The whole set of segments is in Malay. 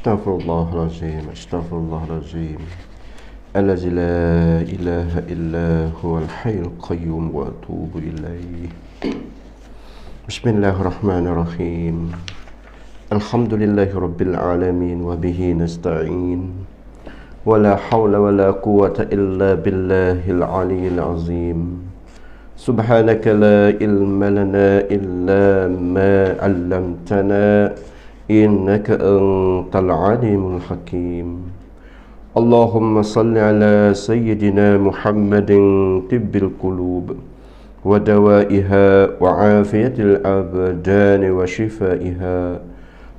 Astaghfirullahalazim, astaghfirullahalazim. Allazi la ilaha illa huwal hayyul qayyum wa atubu ilaih. Bismillahirrahmanirrahim. Alhamdulillahi rabbil alamin wa bihi nasta'in. Wa la hawla wa la quwwata illa billahil aliyyil azim. Subhanaka la ilma lana illa ma 'allamtana. Innaka antal alimul hakim. Allahumma salli ala sayyidina Muhammadin tibbil qulub wa dawaiha wa afiyatil abdani wa shifaiha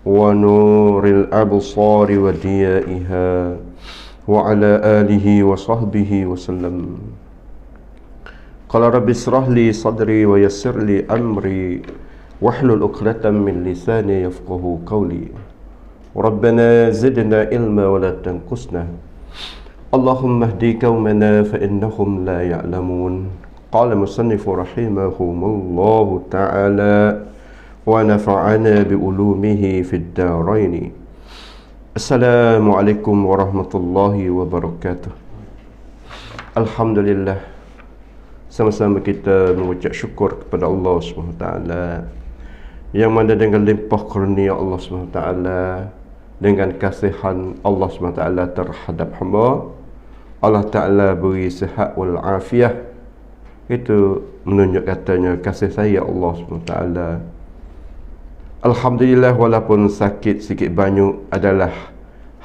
wa nuril absari wa diyaiha wa ala alihi wa sahbihi wa sallam. Qala rabbi israh li sadri wa yassir li amri wahlul 'uqdatam min lisani yafqahu qawli. Rabbana zidna ilma wa la tanqusna. Allahumma hdi qaumana fa innahum la ya'lamun. Qala musannifu rahimahumullahu ta'ala wa nafa'ana bi ulumihi fid darain. Assalamualaikum warahmatullahi wabarakatuh. Alhamdulillah, sama-sama kita mengucap syukur kepada Allah SWT yang mana dengan limpah kurnia Allah SWT, dengan kasihan Allah SWT terhadap hamba, Allah Ta'ala beri sihat wal afiah. Itu menunjuk katanya kasih sayang Allah SWT. Alhamdulillah, walaupun sakit sikit banyak adalah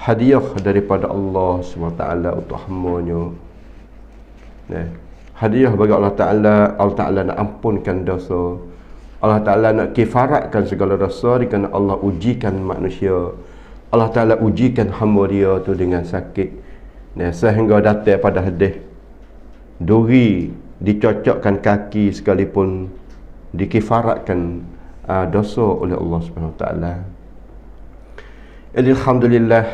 hadiah daripada Allah SWT untuk hamba-Nya. Hadiah bagi Allah Ta'ala. Allah Ta'ala nak ampunkan dosa, Allah Ta'ala nak kifaratkan segala dosa, kerana Allah ujikan manusia. Allah Ta'ala ujikan hamba dia tu dengan sakit, sehingga datang pada hadis duri dicocokkan kaki sekalipun dikifaratkan dosa oleh Allah Subhanahu Wa Ta'ala. Alhamdulillah.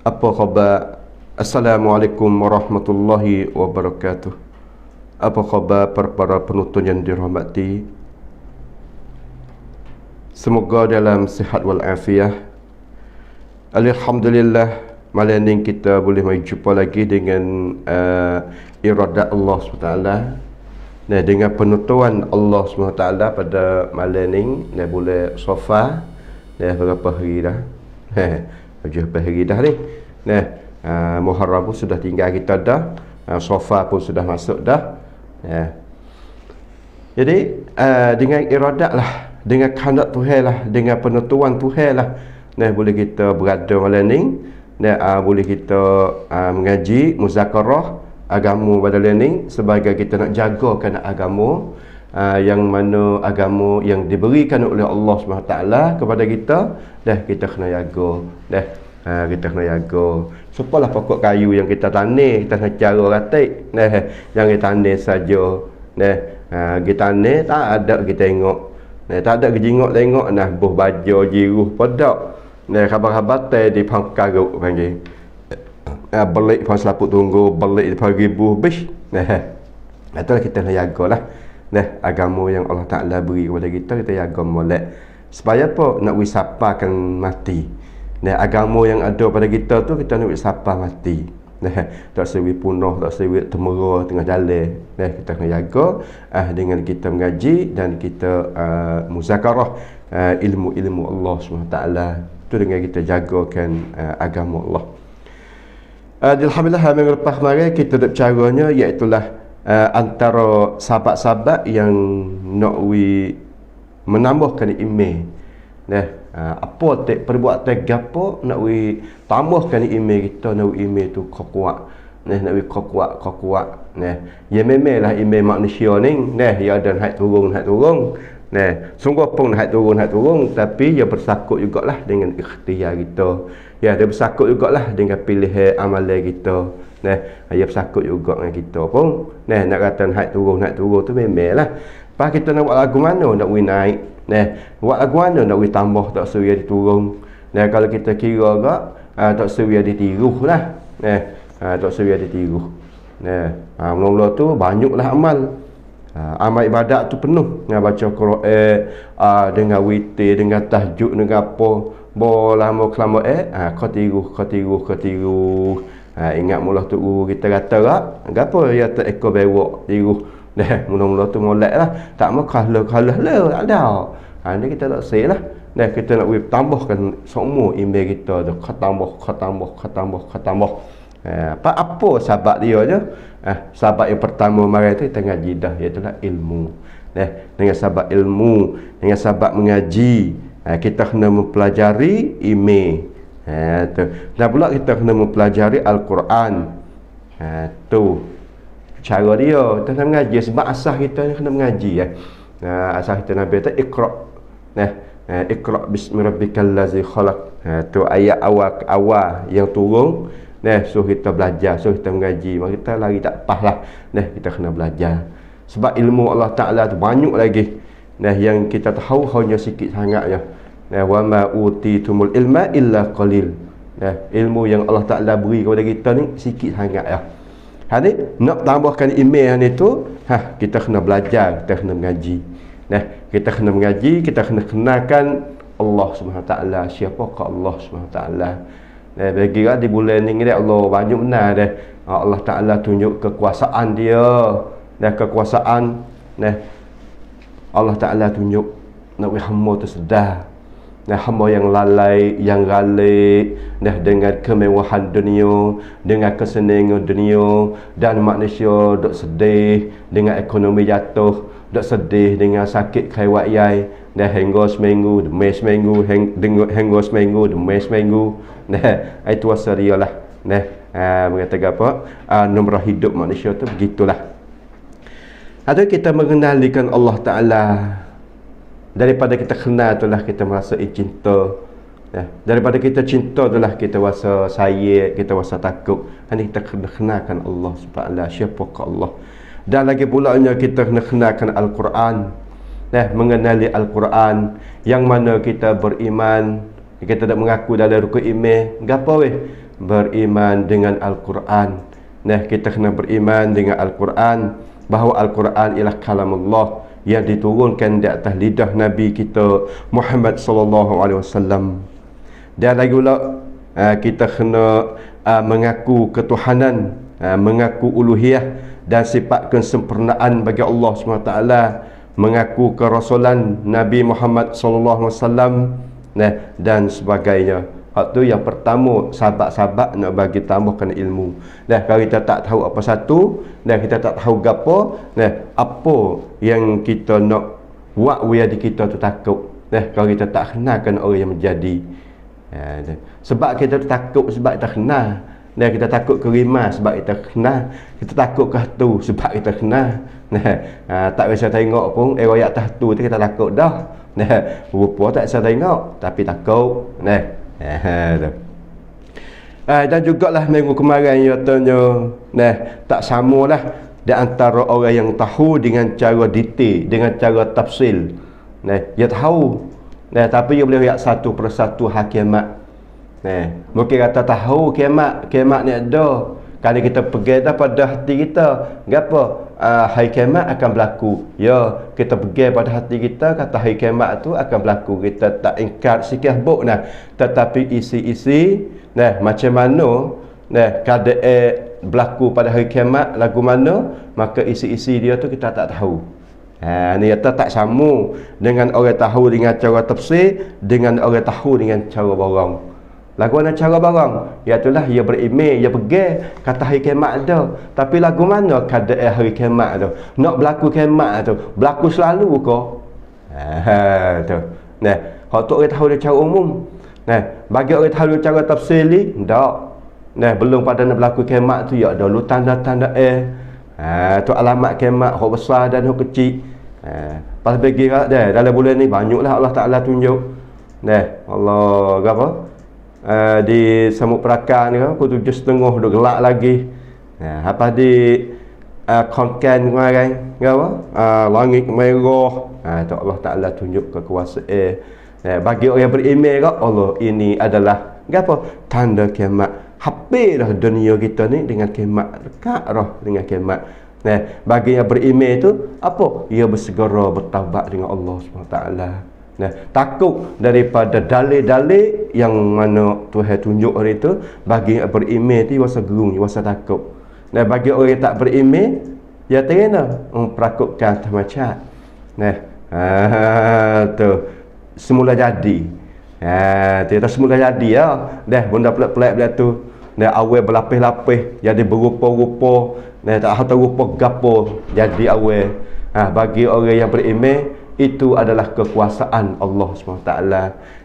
Apa khabar? Assalamualaikum warahmatullahi wabarakatuh. Apa khabar para penonton yang dirahmati? Semoga dalam sihat wal afiah. Alhamdulillah, malam ini kita boleh berjumpa lagi dengan iradat Allah SWT. Dengan penutuan Allah SWT pada malam ini, boleh sofa berapa hari dah? 7 hari dah ni. Muharram pun sudah tinggal kita dah. Sofa pun sudah masuk dah. Jadi dengan iradat lah, dengan kehendak Tuhan lah, dengan penentuan Tuhan lah, boleh kita berada malam ni. Boleh kita mengaji muzakarah agama pada malam ni, sebagai kita nak jagakan agama, yang mana agama yang diberikan oleh Allah SWT kepada kita, kita kena jaga. Kita kena jaga. Supalah pokok kayu yang kita tanam, kita nak cara ratik. Yang kita tanam saja. Kita tanam tak ada kita tengok. Tak ada kita tengok buh baja jiruh pedak. Khabar-khabar di pangkaruk panggil. Belik pang selaput tunggu, belik di pagi buh bis. Itulah kita nak jagalah. Agama yang Allah Ta'ala beri kepada kita jaga molek. Supaya apa? Nak wisapakan mati. Agama yang ada pada kita tu kita nak sapa mati. Tak sewi punah, tak sewi temera tengah jalan. Kita kena jaga dengan kita mengaji dan kita muzakarah ilmu-ilmu Allah SWT. Itu dengan kita jagakan agama Allah. Alhamdulillah, minggu lepas kemarin kita ada caranya, iaitulah antara sahabat-sahabat yang nak menambahkan iman. Apa perbuatan gapo nak tambahkan iman kita, nak iman tu kuat. Nak kuat. Ya memanglah iman manusia ni, ya ada naik turun. Sungguh pun naik turun, tapi dia bersakut jugalah dengan ikhtiar kita. Ya, dia bersakut jugalah dengan pilihan amalan kita. Dia bersakut juga dengan kita pun. Nak kata naik turun tu memanglah. Lepas kita nak buat lagu mana nak naik. Buat lagu mana nak tambah tak seria diturun. Kalau kita kira agak tak seria ditiruh lah. Tak seria ditiruh. Mula-mula tu banyaklah amal. Amal ibadat tu penuh dengan baca Quran, dengan witir, dengan tahajud, dengan apa. lama kelama kau tiru. Ingat mula tu kita kata tak gapo ya tak ekor bewok tiru. Mula-mula tu molek lah. Tak mau kalah lah ada. Ni kita tak say lah. Kita nak tambahkan semua email kita tu. Kau tambah. Apa sebab dia je? Sebab yang pertama mari tu kita ngaji dah, iaitu ilmu. Dengan sebab ilmu, dengan sebab mengaji, kita kena mempelajari email. Dan pula kita kena mempelajari Al-Quran. Tu cara dia kita kena mengaji. Sebab asal kita ni kena mengaji. Asal kita Nabi kata Iqra. Iqra bismi rabbikal ladzi khalaq. Tu ayat awal yang turun. So kita belajar, so kita mengaji. Maka kita lari tak pas lah. Kita kena belajar. Sebab ilmu Allah Ta'ala tu banyak lagi. Yang kita tahu hanya sikit sangatnya. Wa ma utitumul ilma illa qalil. Ilmu yang Allah Ta'ala beri kepada kita ni sikit sangat ya. Hari nak tambahkan email ni tu, kita kena belajar, kita kena mengaji. Kita kena mengaji, kita kena kenalkan Allah Subhanahu Ta'ala. Siapakah Allah Subhanahu Ta'ala? Bagi di bulan ni Allah banyak benar dah. Allah Ta'ala tunjuk kekuasaan dia. Kekuasaan Allah Ta'ala tunjuk Nabi hamba tu sedar. Hamba yang lalai, yang galik, dengan kemewahan dunia, dengan kesenangan dunia, dan manusia dok sedih dengan ekonomi jatuh, dok sedih dengan sakit kaiwat yai, hingga seminggu, demi seminggu, hingga seminggu, demi seminggu. Itu asal dia lah. Mengatakan apa? Nomor hidup manusia tu begitulah. Atau kita mengenalikan Allah Ta'ala. Daripada kita kenal itulah kita merasa cinta. Daripada kita cinta itulah kita rasa sayang, kita rasa takut. Ini kita kena kenalkan Allah Subhanahu. Siapakah Allah? Dan lagi pulanya kita kena kenalkan Al-Quran. Mengenali Al-Quran, yang mana kita beriman. Kita tak mengaku dalam rukun iman. Gapo weh? Beriman dengan Al-Quran. Kita kena beriman dengan Al-Quran, bahawa Al-Quran ialah kalamullah yang diturunkan di atas lidah Nabi kita Muhammad sallallahu alaihi wasallam. Dan lagi pula kita kena mengaku ketuhanan, mengaku uluhiyah dan sifat kesempurnaan bagi Allah SWT, mengaku kerasulan Nabi Muhammad sallallahu alaihi wasallam dan sebagainya. Hak tu yang pertama, sahabat-sahabat nak bagi tambahkan ilmu. Kalau kita tak tahu apa satu, kita tak tahu gapo, apa yang kita nak buat di kita tu takut. Kalau kita tak kenalkan orang yang menjadi. Sebab kita takut sebab kita kenal. Kita takut kerima sebab kita kenal. Kita takut ke tu sebab kita kenal. Tak biasa tengok pun royak atas tu kita takut dah. Rupa tak biasa tengok tapi takut. Dan jugalah minggu kemarin ia tanya tak samalah di antara orang yang tahu dengan cara detail, dengan cara tafsil. Dia tahu tapi dia boleh lihat satu persatu hak kiamat. Mungkin kata tahu kiamat ni ada. Kalau kita pegang dah pada hati kita, gapo hari kiamat akan berlaku. Ya, kita pegang pada hati kita kata hari kiamat tu akan berlaku. Kita tak ingkar sikit buk tetapi isi-isi macam mana keadaan berlaku pada hari kiamat lagu mana, maka isi-isi dia tu kita tak tahu. Ni kata tak sama dengan orang tahu dengan cara tafsir dengan orang tahu dengan cara borong. Lagu mana cara barang? Iaitulah ia beriman, ia pegang kata hari kiamat ada. Tapi lagu mana keadaan hari kiamat tu? Nak berlaku kiamat tu, berlaku selalu ke? Tu. Hak tu orang tahu dia cara umum. Bagi orang tahu dia cara tafsir ni, tak. Belum pada nak berlaku kiamat tu ya ada lu tanda-tanda tu alamat kiamat, hak besar dan hak kecil. Pas bagi dalam bulan ni banyaklah Allah Taala tunjuk. Allah apa? Di Samut Perakar ni kan pukul 7.30 duk gelap lagi. Apa di konken kemarin apa? Langit merah. Tu Allah Taala tunjuk kekuasaan. Bagi orang yang beriman ke Allah ini adalah apa? Tanda kiamat. Hampir dah dunia kita ni dengan kiamat, dekat dah dengan kiamat. Bagi yang beriman tu apa? Ia bersegera bertaubat dengan Allah SWT. Nah, takut daripada dalil-dalil yang mana Tuhan tunjuk hari itu, bagi yang beriman tu rasa gerung, rasa takut. Nah, bagi orang yang tak beriman, ya terena memprakutkan macam. Nah, tu semula jadi. Tu semula jadi ya. Dah benda pelik-pelik dia tu. Dah awal berlapis-lapis jadi berupa-rupa. Nah, tak tahu rupa gapo jadi awal. Bagi orang yang beriman, itu adalah kekuasaan Allah SWT.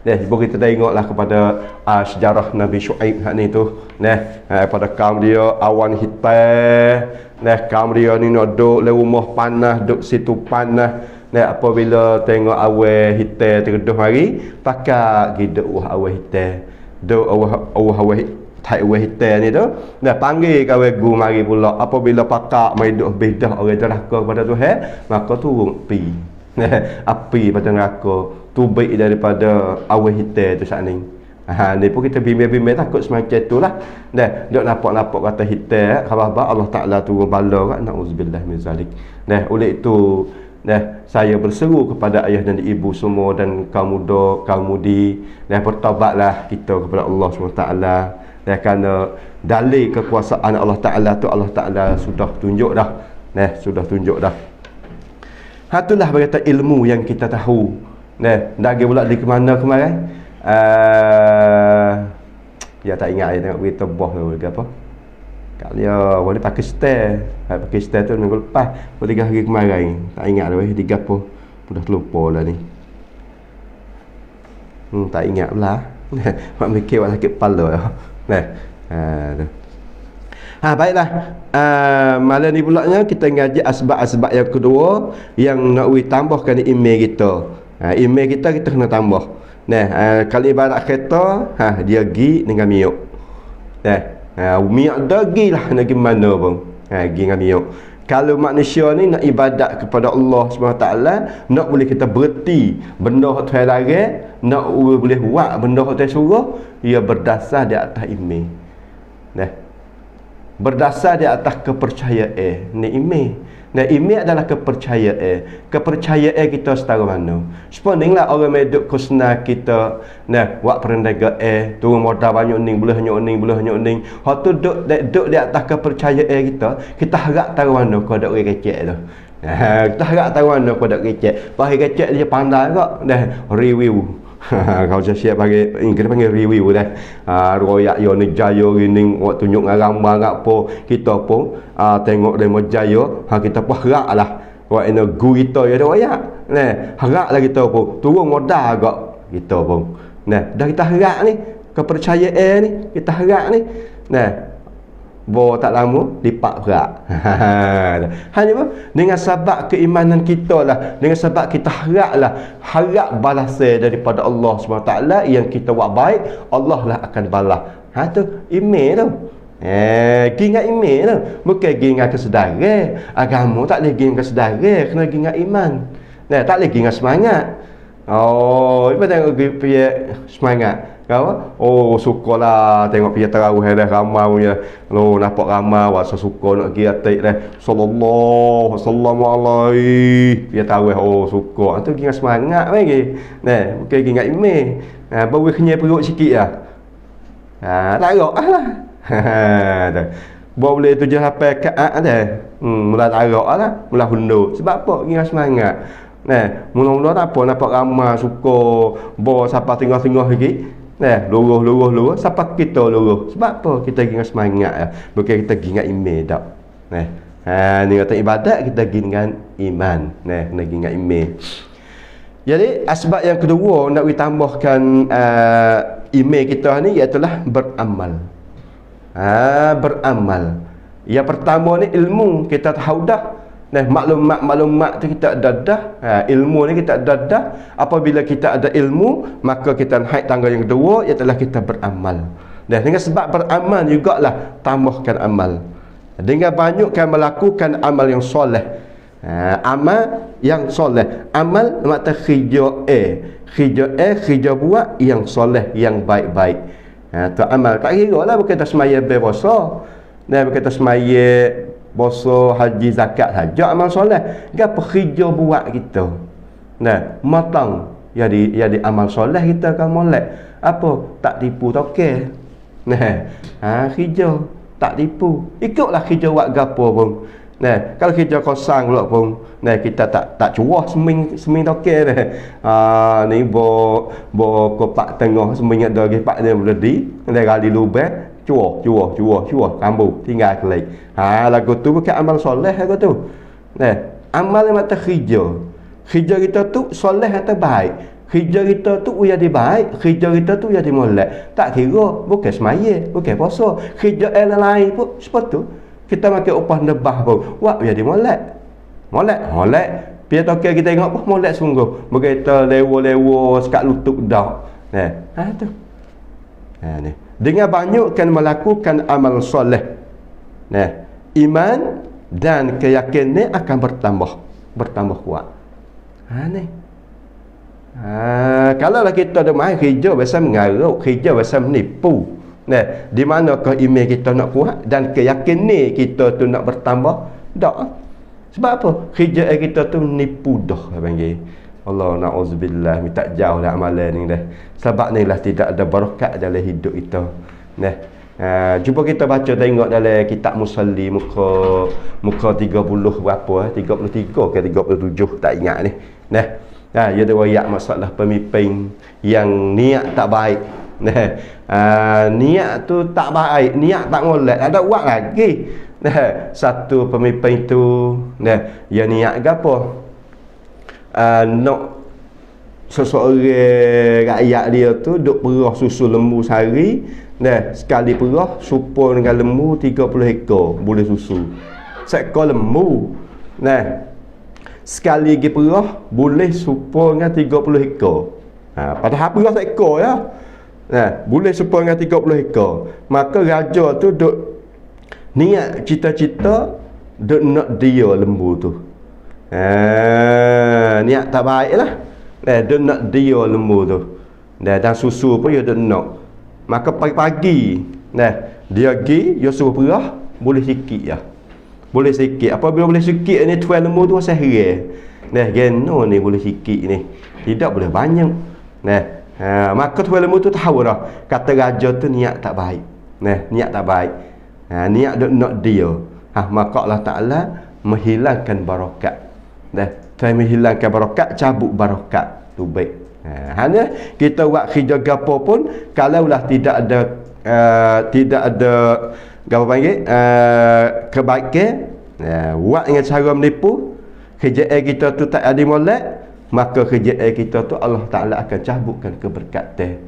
Nah, cuba kita tengoklah kepada sejarah Nabi Syuaib ni tu. Nah, pada kaum dia awan hitam. Nah, kaum dia ni nak duduk di rumah panas, duduk situ panas. Nah, apabila tengok awan hitam terdedah hari, pakai hidup awan hitam. Duk awan hitam ni tu. Nah, panggil kawan guru mari pula. Apabila pakak mai duk bedah orang derhaka kepada Tuhan, maka turun pi. Api pada neraka tu baik daripada awan hitam tu saat ni. Ni pun kita bimbing-bimbing takut semacam itulah. Dah dok nampak-nampak kata hitam, khabar Allah Taala turun bala kan, nauzubillah min zalik. Oleh itu saya berseru kepada ayah dan ibu semua dan kaum muda, kaum mudi, bertaubatlah kita kepada Allah SWT. Kerana dalil kekuasaan Allah Taala tu Allah Taala sudah tunjuk dah. Sudah tunjuk dah. Itulah berkata ilmu yang kita tahu. Dagi pula di mana kemarin? Ya tak ingat saya tengok berita boh tu ke apa. Kat dia wali Pakistan. Pakistan tu minggu lepas, 3 hari kemarin. Tak ingat dah di gapo. Sudah terlupa lah ni. Tak ingat pula. Mak mikir wak sakit kepala. Tu. Baiklah. Malam ni pulaknya kita ngaji asbab-asbab yang kedua yang nak tambahkan iman kita. Iman kita kena tambah. Kalau ibarat kereta, dia gi dengan miuk. Miuk dah gi lah nak gi mana pun. Gi dengan miuk. Kalau manusia ni nak ibadat kepada Allah SWT, nak boleh kita berhenti benda yang Tuhan larang, nak boleh buat benda yang Tuhan suruh, ia berdasar di atas iman. Berdasar di atas kepercayaan. Ni iman. Iman adalah kepercayaan. Kepercayaan kita setara mana. Sepaninglah orang meduk kusna kita buat perniagaan, turun modal banyak ning, boleh banyak ning. Hak tu duk di atas kepercayaan kita harap tahu mana kau dak recek tu. Kita harap tahu mana kau dak recek. Bagi recek dia pandai kok review. Kau siap bagi kita panggil review dah. Royak yo ni jaya gini waktu tunjuk gambar apa kita pun tengok demo jaya, kita pun haraplah wak ina guru kita ya royak. Haraplah kita pun turun modal agak kita pun. Dah kita harap ni, kepercayaan ni kita harap ni. Tak lama lipat berat. Hanya apa? Dengan sebab keimanan kita lah, dengan sebab kita harap balasan daripada Allah SWT yang kita buat baik, Allah lah akan balas. Tu iman tu. Ingat iman tu. Bukan ingat kesedaran. Agama tak boleh ingat kesedaran, kena ingat iman. Tak boleh ingat semangat. Ibu tengok pergi semangat. Kau sukalah tengok pergi tarawih dah ramai punya. Nampak ramai wasa suka nak pergi atik dah. Sallallahu alaihi. Pergi tarawih suka. Tu ingat semangat lagi. Bukan ingat iman. Baru kenyai perut sikit lah. Tak rok lah. Baru boleh 7 sampai kaat dah. Mula tak rok lah. Mula hunduk. Sebab apa? Ingat semangat. Mula-mula tak apa, nampak ramai suka bawa siapa tengah-tengah lagi. Luruh siapa kita luruh. Sebab apa? Kita ingat semangat ya. Bukan kita ingat iman tak. Ni kata ibadat kita dengan iman. Kena ingat iman. Jadi asbab yang kedua nak ditambahkan iman kita ni ialah beramal. Beramal. Yang pertama ni ilmu, kita tahu dah. Maklumat tu kita ada dah. Ilmu ni kita ada dah. Apabila kita ada ilmu, maka kita naik tangga yang kedua ialah kita beramal. Dengan sebab beramal jugalah tambahkan amal. Dengan banyakkan melakukan amal yang soleh. Amal yang soleh. Amal makna kerja buat yang soleh, yang baik-baik. Tu amal. Tak kira lah bukan kita semaya berpuasa. Bukan kita semaya puasa, haji, zakat saja amal soleh. Gapo kerja buat kita. Matang jadi amal soleh kita kan molek. Apa? Tak tipu toke. Nah, hijau tak tipu. Ikutlah hijau buat gapo pun. Nah, kalau hijau kosong pula pun, nah kita tak cuah seming toke dah. Ni bo kopak tengah seming ada ge pak dia berdi, dia gali lubang, cuah kambu tinggal kelai. Lagu tu bukan amal soleh lagu tu. Nah, amal mata hijau. Hijau kita tu soleh atau baik. Hijau kita tu jadi baik, hijau kita tu jadi molek. Tak kira bukan semaya, bukan puasa. Hijau lain pun seperti tu. Kita makan upah nebah pun, wak jadi molek. Biar toke kita tengok pun molek sungguh. Begitu lewo sekat lutut dah. Tu. Ni. Dengan banyakkan melakukan amal soleh. Iman dan keyakinan akan bertambah kuat. Ni. Kalau lah kita ada main hijau biasa mengarut, hijau biasa menipu. Di manakah iman kita nak kuat dan keyakinan kita tu nak bertambah? Tak. Sebab apa? Hijau kita tu menipu dah panggil. Allah na'udzubillah, minta jauh lah amalan ni dah. Sebab ni lah tidak ada barakat dalam hidup kita. Cuba kita baca tengok dalam kitab Musalli muka 30 berapa 33 ke 37 tak ingat ni. Dia ada riwayat masalah pemimpin yang niat tak baik. Niat tu tak baik, niat tak molek, ada buat lagi. Satu pemimpin tu dia niat gapo? Nak seseorang rakyat dia tu duk perah susu lembu sehari. Sekali perah supur dengan lembu 30 ekor boleh susu. Seekor lembu. Sekali lagi perah boleh supur dengan 30 ekor. Padahal perah seekor ya. Boleh supur dengan 30 ekor. Maka raja tu duk niat cita-cita duk nak dia lembu tu. Niat tak baik lah. Duk nak dia lembu tu. Dan susu pun dia duk nak. Maka pagi-pagi dia pergi, dia suruh perah, boleh sikit ya. Boleh sikit. Apabila boleh sikit ni tuan lembu tu saya heran. Geno ni boleh sikit ni. Tidak boleh banyak. Maka tuan lembu tu tahu dah. Kata raja tu niat tak baik. Niat tak baik. Niat duk nak dia. Maka Allah Ta'ala menghilangkan barakat. Tuan menghilangkan barakat, cabut barakat. Tu baik. Hanya kita buat kerja gapo pun kalaulah tidak ada gapo panggil kebaikan, buat dengan cara menipu, kerjaan kita tu tak ada molek, maka kerjaan kita tu Allah Ta'ala akan cabutkan keberkatan.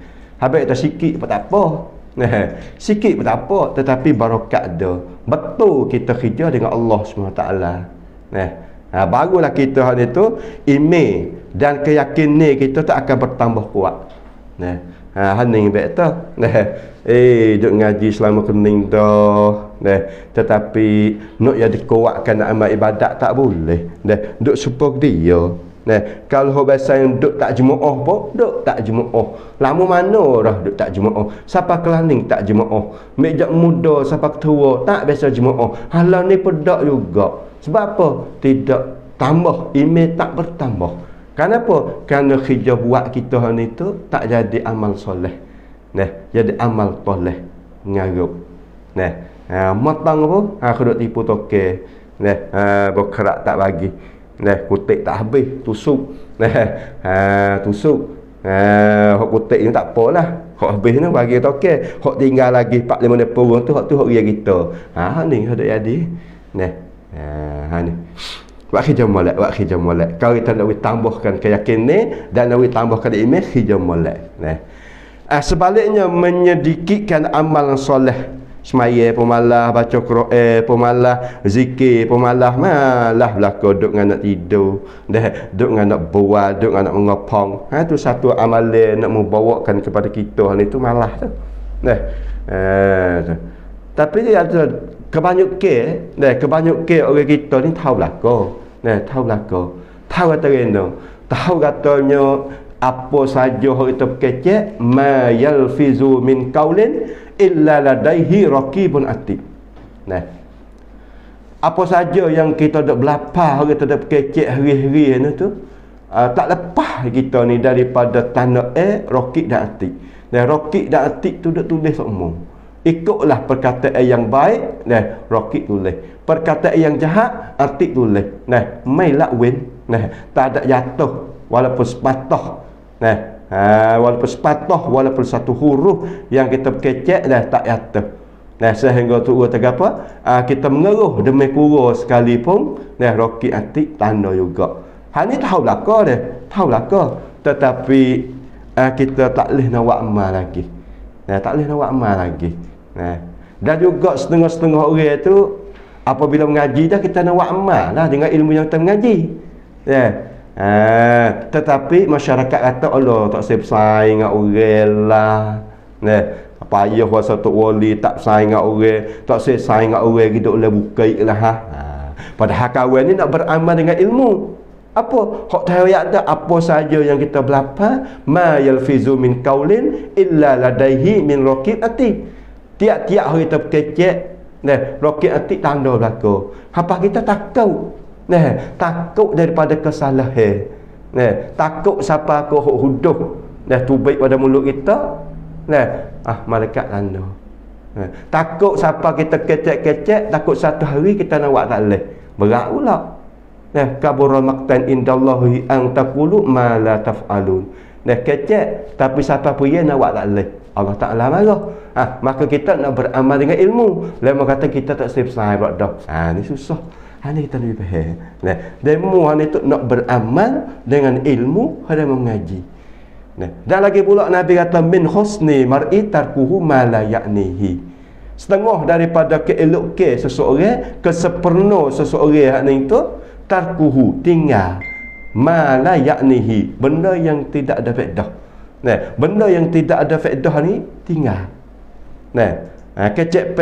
Habis tak sikit pun tak apa. Sikit pun tak apa, tetapi barakat ada. Betul kita kerja dengan Allah SWT. Barulah kita hari tu iman dan keyakinan kita tak akan bertambah kuat. Haning baik tu. Duk ngaji selama kening dah. Tetapi nak jadi kuatkan amal ibadat tak boleh. Duk supok dia. Kalau biasa yang duk tak jemaah pun, duk tak jemaah. Lama mana dah duk tak jemaah. Siapa kelaning tak jemaah. Mejak muda siapa tua tak biasa jemaah. Halau ni pedak juga. Sebab apa? Tidak tambah, iman tak bertambah. Kenapa? Kerana kerja buat kita ni tu tak jadi amal soleh. Jadi amal toleh ngaruk. Matang apa? Aku duk tipu toke. Berkerak tak bagi. Kutik tak habis, tusuk. Tusuk. Hak kutik ni tak apalah. Hak habis ni bagi toke. Hak tinggal lagi 4-5 nepurung tu hak dia kita. Ni ada jadi. Ni. Buat khijam molek. Kalau kita nak tambahkan keyakinan dan nak tambahkan iman, khijam molek. Sebaliknya menyedikitkan amal soleh. Semaya pemalah, baca Quran pemalah, zikir pemalah, malah belaka duk dengan nak tidur, duk dengan nak buat, duk dengan nak mengopong. Tu satu amalan nak membawakan kepada kita ni tu malah tu. Tapi dia ada kebanyakan orang kita ni tahu belaka. Tahu belaka. Tahu kata rena. Tahu katanya apa saja orang itu kecek, ma yalfizu min qaulin illa ladaihi raqibun atid. Apa saja yang kita dak belapah, orang kita dak kecek hari-hari ni tu, tak lepas kita ni daripada tanda rokik dan atik. Dan rokik dan atik tu dah tulis semua. Ikutlah perkataan yang baik, nah rokik tulis. Perkataan yang jahat, atik tulis. Nah, mai lakwin, nah tak ada jatuh walaupun sepatah. Nah, walaupun sepatah, walaupun satu huruf yang kita kecek dah tak jatuh. Nah, sehingga tu kata apa? Kita mengeruh demi kura sekalipun, nah rokik atik tanda juga. Hal ni tahu belaka dia, tahu belaka. Tetapi kita tak boleh nak buat amal lagi. Nah, tak boleh nak buat amal lagi. Nah, dan juga setengah-setengah orang tu apabila mengaji dah kita nak buat amal lah dengan ilmu yang kita mengaji. Ya. Tetapi masyarakat kata Allah tak selesai dengan orang lah. Nah, apa ayah kuasa Tok Wali tak sayang dengan orang, tak selesai dengan orang hidup le bukai lah ha. Padahal kawan ni nak beramal dengan ilmu. Apa? Hak tahu ada apa saja yang kita belapa, ma yalfizu min qaulin illa ladaihi min raqib atid. Tiap-tiap hari kita kecek, nah, raqib atid tanda belaka. Apa kita takut? Nah, takut daripada kesalahan. Nah, takut siapa ko huduh. Nah, tubik pada mulut kita. Nah, malaikat tanda. Nah, takut siapa kita kecek-kecek, takut satu hari kita nak buat tak leh. Berat pula. Nah, kabura maqtan indallahi an taqulu ma la taf'alun. Nah, kecek tapi siapa pun nak buat tak leh. Allah Taala marah. Maka kita nak beramal dengan ilmu. Lama kata kita tak selesai buat dah. Ni susah. Ni kita lebih faham. Nah, demo ni tu nak beramal dengan ilmu, ada mengaji. Nah, dan lagi pula Nabi kata min husni mar'i tarkuhu ma la ya'nihi. Setengah daripada keelok seseorang, kesempurna seseorang ni tu tarkuhu, tinggal ma la ya'nihi, benda yang tidak ada faedah. Nah, benda yang tidak ada faedah ni tinggal. Nah, kecek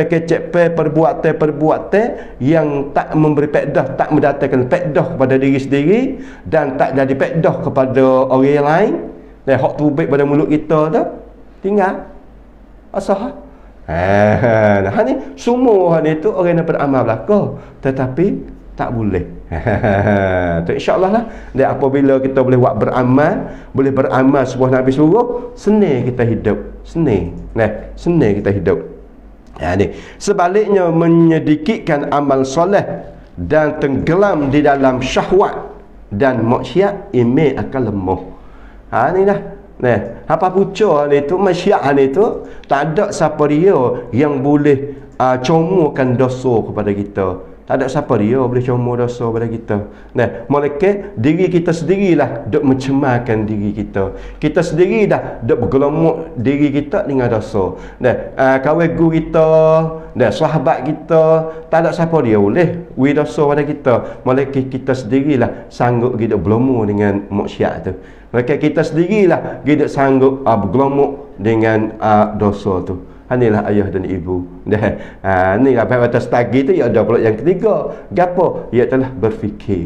pe perbuatan yang tak memberi faedah, tak mendatangkan faedah kepada diri sendiri dan tak jadi faedah kepada orang lain. Nah, hak tubik pada mulut kita tu tinggal. Asah. Nah, ni semua ni tu orang nak beramal belaka, tetapi tak boleh. Tu insya-Allah lah. Dan apabila kita boleh buat beramal sebuah Nabi suruh, senang kita hidup. Senang. Nah, senang kita hidup. Ni sebaliknya menyedikitkan amal soleh dan tenggelam di dalam syahwat dan maksiat, iman akan lemah. Ni dah. Nah, apa pucuk ni tu, maksiat ni tu tak ada siapa dia yang boleh comokan dosa kepada kita. Tak ada siapa dia boleh comor dosa pada kita. Nah, malaikat diri kita sendirilah duk mencemarkan diri kita. Kita sendiri dah duk bergelumuk diri kita dengan dosa. Nah, kawan guru kita, nah, sahabat kita, tak ada siapa dia boleh wi dosa pada kita. Malaikat kita sendirilah sanggup kita bergelumuk dengan maksiat tu. Malaikat kita sendirilah kita sanggup bergelumuk dengan dosa tu. Inilah ayah dan ibu. Ni apa atas tagi tu ya ada pula yang ketiga. Gapo? Ia telah berfikir.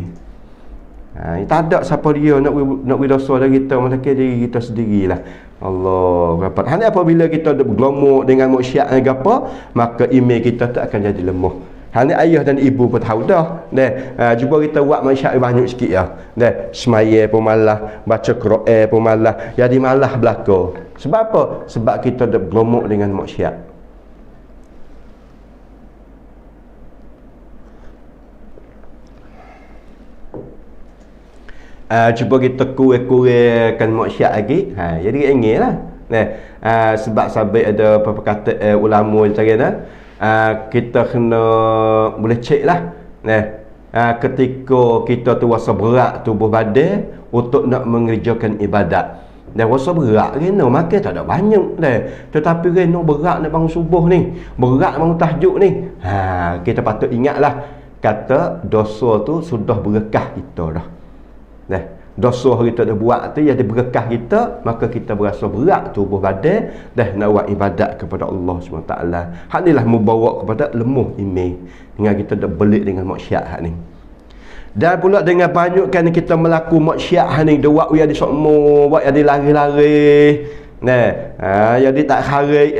Tak ada siapa dia nak dosa dah kita, malaikat diri kita sendirilah. Allah rapat. Hani apabila kita bergelumuk dengan maksiat gapo, maka iman kita tak akan jadi lemah. Hani ayah dan ibu pun tahu dah. Cuba kita buat maksiat banyak sikit ya. Semaya pun malah, baca Quran pun malah, jadi malah belaka. Sebab apa? Sebab kita dah bergelumuk dengan maksiat. Cuba kita kurang-kurangkan maksiat lagi. Jadi ingin lah. Sebab sampai ada perkataan ulama yang cakap dah. Kita kena boleh cek lah. Ketika kita tu rasa berat tubuh badan untuk nak mengerjakan ibadat. Dan rasa berat kena makan tak ada banyak dah. Tetapi kena berat nak bangun subuh ni, berat bangun tahajud ni. Kita patut ingatlah kata dosa tu sudah berkah kita dah. Dosa kita dah buat tu jadi berkah kita, maka kita berasa berat tubuh badan dah nak buat ibadat kepada Allah SWT. Hak inilah membawa kepada lemah iman dengan kita dah belik dengan maksiat hak ni. Dan pula dengan banyakkan kita melakukan maksiat hak ni, dia buat jadi semua, buat jadi lari-lari. Jadi tak kharik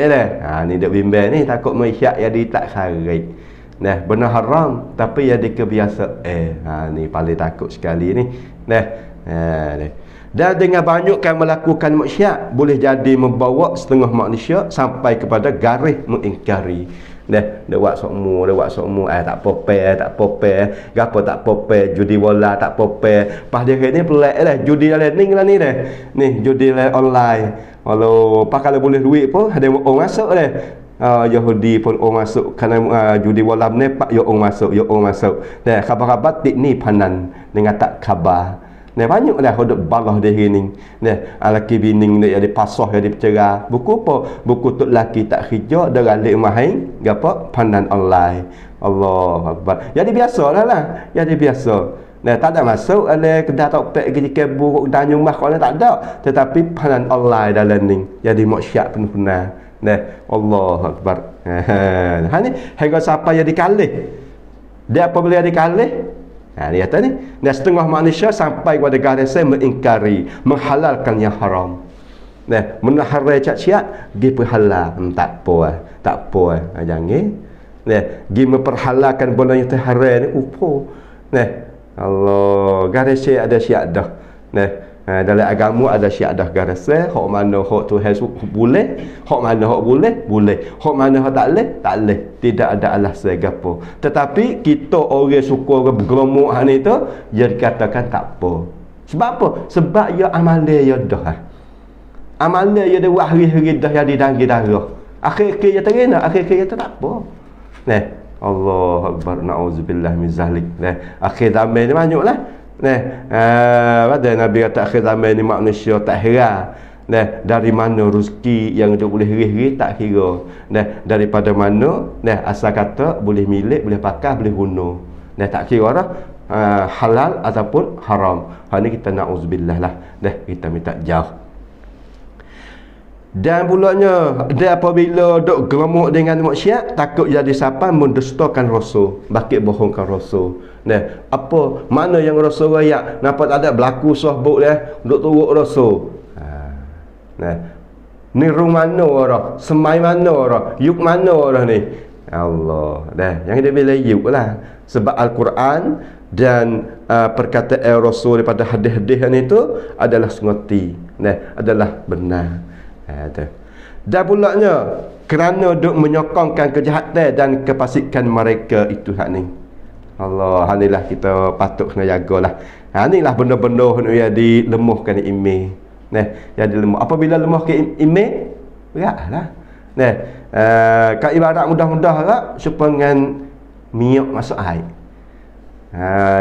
ni dak bimbang ni, takut maksiat jadi tak kharik. Benar haram tapi jadi kebiasaan. Ni paling takut sekali ni. Ni. Dan dengan banyakkan melakukan maksiat boleh jadi membawa setengah manusia sampai kepada garis mengingkari. Dia buat sokmu, tak apa-apa, gapo tak apa-apa, judi bola tak apa-apa. Pas dia ni pelik dah, judi learning lah ni dah. Ni judi online. Kalau kalau boleh duit pun ada orang masuk dah. Yahudi pun orang masuk kerana judi bola ni pak orang masuk. Dah khabar-khabar tik ni panan dengan tak khabar. Nah banyak dah hidup balah dia ni. Nah laki bini dia jadi pasah jadi bercerai. Buku apa? Buku tok laki tak kerja dah galik main gapo pandan online. Allah Akbar. Jadi biasalah lah. Jadi biasa. Nah tak ada masuk ada kedai topek ke buruk dan nyumah kau tak ada. Tetapi pandan online dalam ni. Jadi maksiat penuh-penuh. Nah Allah Akbar. Ha ni hingga siapa jadi kalih. Dia apabila jadi kalih dia kata ni, dan setengah manusia sampai kepada garis mengingkari, menghalalkan yang haram. Nah, menaharai cat-cat, dia perhalal. Tak apa. Jangan. Nah, dia memperhalalkan benda yang terharam ni, upo. Nah, Allah, garis ada syiat dah. Nah, dalam agama ada syiat dah garis. Hak mana hak Tuhan boleh, hak mana hak boleh. Hak mana hak tak boleh. Tidak ada alasan gapo. Tetapi kita orang suka bergeromok ni tu, dia dikatakan tak apa. Sebab apa? Sebab ia amalan dia dah. Amalan dia buat hari-hari dah jadi danggi darah. Akhir-akhir dia terina, akhir-akhir dia tak apa. Nah, Allah Akbar, na'udzubillah min zalik. Nah, akhir zaman ni banyaklah. Nah, pada Nabi kata akhir zaman ni manusia tak heran. Nah, dari mana rezeki yang dia boleh rih-rih tak kira. Nah, daripada mana asal kata boleh milik, boleh pakai, boleh guna. Nah, tak kira dah halal ataupun haram. Hal ni kita na'udzubillah lah. Nah, kita minta jauh. Dan pulanya dia apabila duk geremuk dengan maksiat takut jadi siapa mendustakan rasul, bakit bohongkan rasul. Nah, apa mana yang rasul rakyat nampak tak ada berlaku sahbuk dia duk turut rasul. Nah, ni rumah mana orang, semai mana orang, yuk mana orang ni. Allah. Dah, yang dia bila yuk lah. Sebab Al-Quran dan perkataan rasul daripada hadis-hadis itu adalah sengoti. Nah, adalah benar. Dan pulaknya kerana duk menyokongkan kejahatan dan kefasikan mereka itu hak ni. Allah, inilah kita patut kena jagalah. Inilah benda-benda yang dilemuhkan iman. Nah, jadi lemah. Apabila lemah ke iman, beratlah. Nah, kau ibarat mudah-mudah lah supaya dengan minyak masuk air.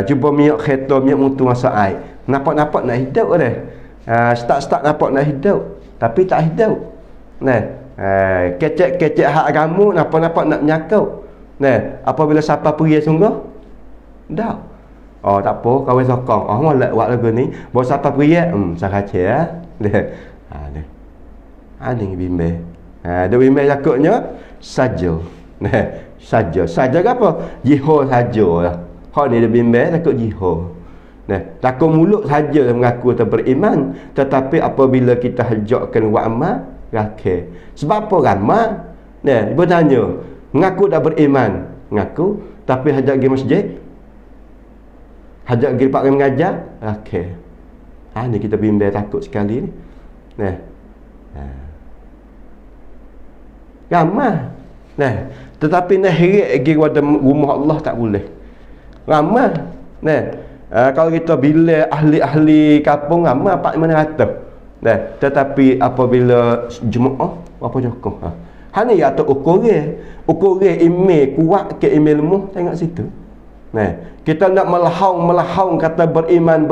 Cuba minyak kereta, minyak motor masuk air. Nampak-nampak nak hidup dah. Start-start nampak nak hidup, tapi tak hidup. Nah, kecek-kecek hak agama nampak-nampak nak menyakau. Nah, apabila siapa pergi sungguh? Dah. Oh, tak apa, kawan sokong. Oh, molek buat lagu ni. Bawa siapa pergi? Saya kaca ya. Ni. Ni bimbel. Dia bimbel takutnya saja. Nah, saja. Saja ke apa? Jihad sajalah. Hak ni dia bimbel takut jihad. Nah, takut mulut saja mengaku atau beriman, tetapi apabila kita hajakkan buat amal, rakyat. Sebab apa ramai? Nah, ibu tanya, mengaku dah beriman, mengaku, tapi hajak pergi masjid, hajak pergi pak mengajar, rakyat. Ni kita bimbang takut sekali ni. Nah, ramai. Nah, tetapi nak heret pergi kepada rumah Allah tak boleh. Ramai. Nah, kalau kita bila ahli-ahli kampung ramai 400. Nah, tetapi apabila Jumaat apa jokong? Ni atau ukuran email kuat ke email lemah, tengok situ. Nah, kita nak melahong kata beriman,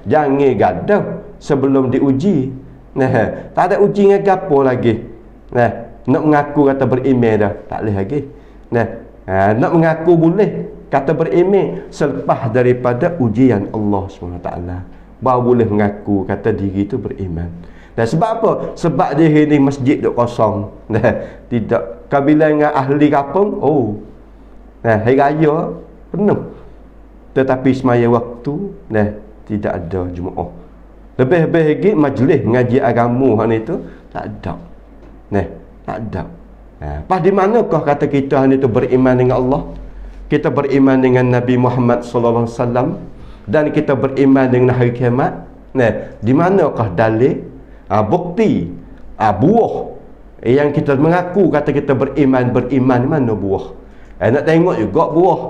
jangan gaduh sebelum diuji. Nah, tak ada uji dengan gapo lagi. Nah, nak mengaku kata beriman dah, tak boleh lagi. Nah, nak mengaku boleh kata beriman selepas daripada ujian Allah SWT, baru boleh mengaku kata diri itu beriman. Dan sebab apa? Sebab dia ni masjid duk kosong. Nah, tidak. Kabila dengan ahli kampung, hari raya penuh. Tetapi semaya waktu, tidak ada Jumaat. Lebih-lebih lagi majlis mengaji agama hang itu tak ada. Tak ada. Pas di manakah kata kita hang itu beriman dengan Allah? Kita beriman dengan Nabi Muhammad sallallahu alaihi wasallam. dan kita beriman dengan hari kiamat. Nah, di manakah dalil, bukti, buah yang kita mengaku kata kita beriman mana buah? Nak tengok juga buah.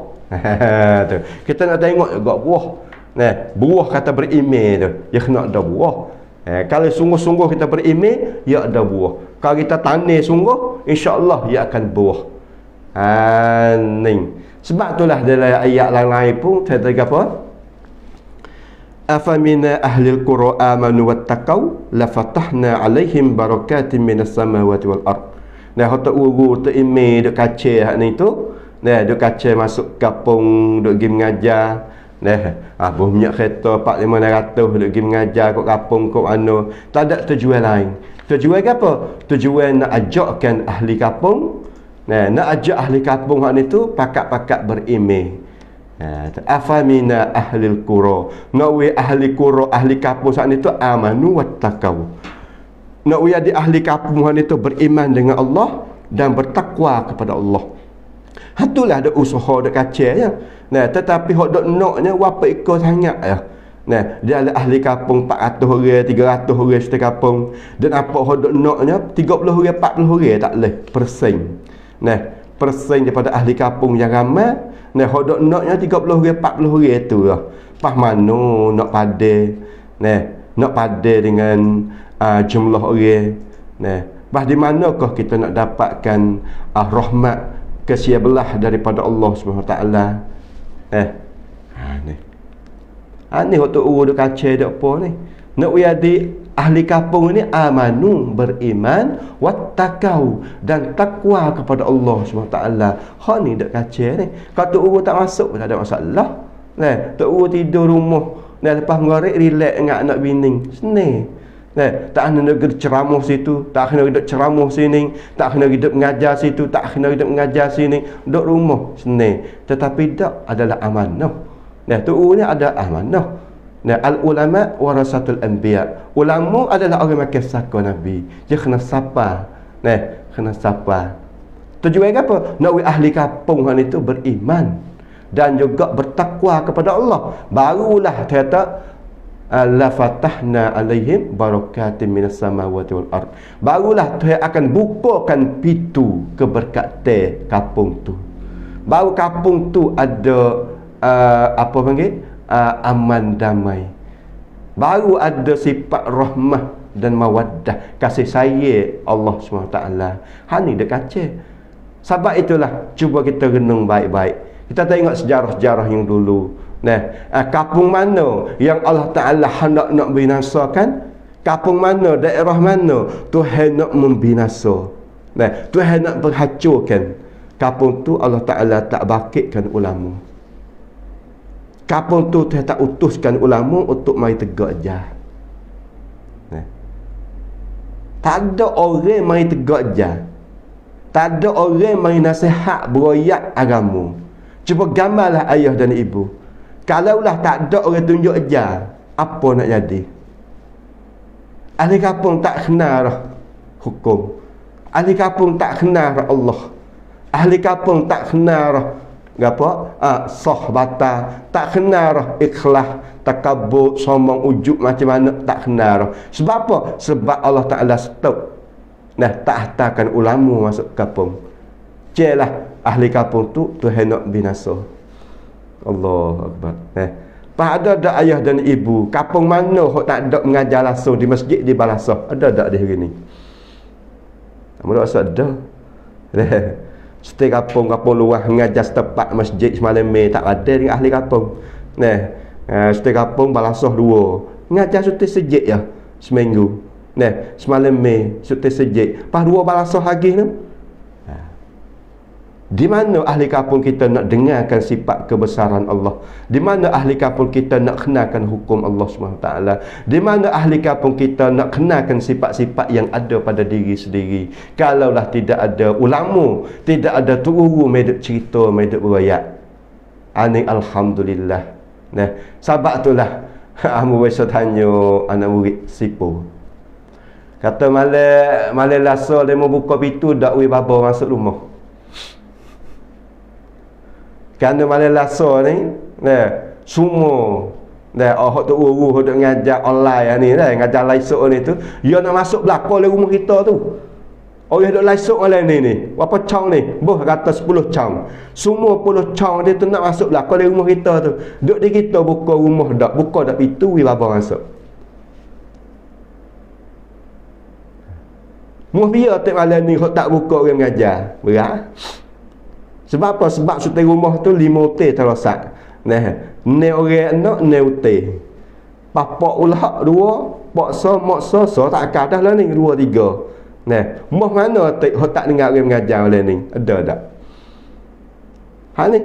Tu. Kita nak tengok juga buah. Nah, buah kata beriman tu, dia kena ada buah. Kalau sungguh-sungguh kita beriman, ya ada buah. Kalau kita tanam sungguh, insya-Allah ia akan buah. Ni. Sebab itulah dalam ayat lain-lain pun saya kata apa? Afamina ahlil qura amanu wattaqau la fatahna alaihim barakatin minas samawati wal ard. Nah, hota uru tu ime duk kaca hak ni tu. Nah, duk kaca masuk kampung duk pergi mengajar. Nah, minyak kereta 4-500 duk pergi mengajar kat kampung kat mana. Tak ada tujuan lain. Tujuan apa? Tujuan nak ajakkan ahli kampung. Nah, nak ajak ahli kampung hak ni tu pakat-pakat berimeh. Afamina ahlil qura, nawi ahli qura, ahli kampung saat itu amanu wattaqau. Nawi di ahli kampung itu beriman dengan Allah dan bertakwa kepada Allah. Hatulah ada usaha dak kacau ya. Nah, tetapi hok dok noknya wapa ikut sangat ya. Nah, dia ada ahli kampung 400 orang, 300 orang setiap kampung, dan apa hok dok noknya 30 orang, 40 orang tak leh persen. Nah, persen daripada ahli kampung yang ramai. Nah, hodok naknya 30 orang, 40 orang tu lah. Pas mana nak pade. Nah, nak pade dengan jumlah orang. Nah, pas di manakah kita nak dapatkan rahmat kasih belah daripada Allah Subhanahu taala. Ni. Ni waktu urut kaca dak apa ni. Nak wiadi ahli kampung ni amanu, beriman, wattaqau, dan takwa kepada Allah SWT. Hak ni dak kaca ni. Kalau tok urut tak masuk pun tak ada masalah. Nah, tok urut tidur rumah, nah lepas mengarik relax dengan anak bini. Seni. Nah, tak kena duduk ceramah situ, tak kena duduk ceramah sini, tak kena duduk mengajar situ, tak kena duduk mengajar sini, duduk rumah. Seni. Tetapi dak adalah amanah. Nah, tok urut ni ada amanah. Nah, al-ulama warasatul anbiya. Ulama adalah orang makan saka Nabi. Dia kena sapa. Nah, kena sapa. Tujuan apa? Nak ahli kampung hang itu beriman dan juga bertakwa kepada Allah. Barulah kata la fatahna alaihim barakatin minas samawati wal ard. Barulah Tuhan akan bukakan pintu keberkatan kampung tu. Baru kampung tu ada apa panggil? Aman damai. Baru ada sifat rahmah dan mawaddah, kasih sayang Allah SWT. Hani dak kaca. Sebab itulah cuba kita renung baik-baik. Kita tengok sejarah-sejarah yang dulu. Nah, kampung mana yang Allah Taala hendak nak binasakan? Kampung mana, daerah mana Tuhan nak membinasa? Nah, Tuhan nak berhancurkan. Kampung tu Allah Taala tak bakitkan ulama. Kampung tu Tuhan tak utuskan ulama untuk mari tegak jah. Tak ada orang mari tegak jah. Tak ada orang mari nasihat beroyak agama. Cuba gambarlah ayah dan ibu. Kalaulah tak ada orang tunjuk jah, apa nak jadi? Ahli kampung tak kenal hukum. Ahli kampung tak kenal Allah. Ahli kampung tak kenal gapo? Sahbata, tak kenal ikhlas, takabur, sombong, ujub macam mana, tak kenal. Sebab apa? Sebab Allah Taala stop. Nah, tak hantarkan ulama masuk kampung. Jelah ahli kampung tu Tuhan nak binasa. Allahu akbar. Pada ayah dan ibu, kampung mana hok tak ada mengajar langsung di masjid di Balasah? Ada tak di hari ni? Amun rasa ada. Setiap kampung-kampung luar mengajar setempat masjid semalam tak ada dengan ahli kampung. Setiap kampung Balasah 2. Mengajar suti sejik ya seminggu. Semalam suti sejik. Pas 2 Balasah lagi tu. Di mana ahli kampung kita nak dengarkan sifat kebesaran Allah? Di mana ahli kampung kita nak kenalkan hukum Allah SWT? Di mana ahli kampung kita nak kenalkan sifat-sifat yang ada pada diri sendiri? Kalaulah tidak ada ulama, tidak ada guru meduk cerita, meduk berayak. Ani alhamdulillah. Sebab itulah Amu biasa tanya anak murid sipu. Kata malam lasa dia mau buka pintu dak we baba masuk rumah. Kerana malam lasa ni, semua Dah hok tu guru hok ngajar online ni dah, ngajar laisuk ni tu, dia nak masuk belakang le rumah kita tu. Orang duk laisuk online ni. Berapa cang ni? Boh kata 10 cang. Semua 10 cang dia tu nak masuk belakang le rumah kita tu. Duk di kita buka rumah dak, buka dak pintu we baba masuk. Muh biar tak malam ni hok tak buka orang mengajar. Berat. Sebab apa? Sebab sutai rumah tu 5 hotel terosak. Nah, ne orang nak ne hotel. Bapak ulah 2, paksa maksa so tak kadah lah ni 2 3. Nah, moh mana tak dengar orang mengajar oleh ni? Ada tak? Ha ni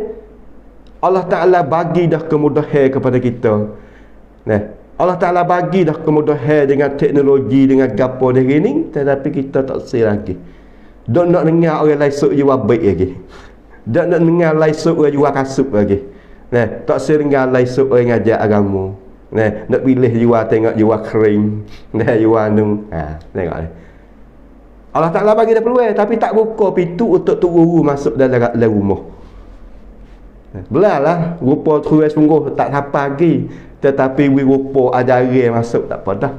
Allah Taala bagi dah kemudahan kepada kita. Nah, Allah Taala bagi dah kemudahan dengan teknologi, dengan gapo dah gini, tetapi kita tak sel lagi. Dak nak dengar orang lain sok jiwa baik lagi. Dak nak dengar lain sok orang jiwa kasut lagi. Nah, tak sel dengar lain sok orang ngajar agama. Nah, nak pilih jiwa tengok jiwa kering. Nah, jiwa nu. Ha, tengok ni. Allah Ta'ala bagi dah peluang, tapi tak buka pintu untuk tu guru masuk dalam rumah. Belalah rupa terus sungguh tak siapa lagi, tetapi we rupa ajari masuk tak apa dah.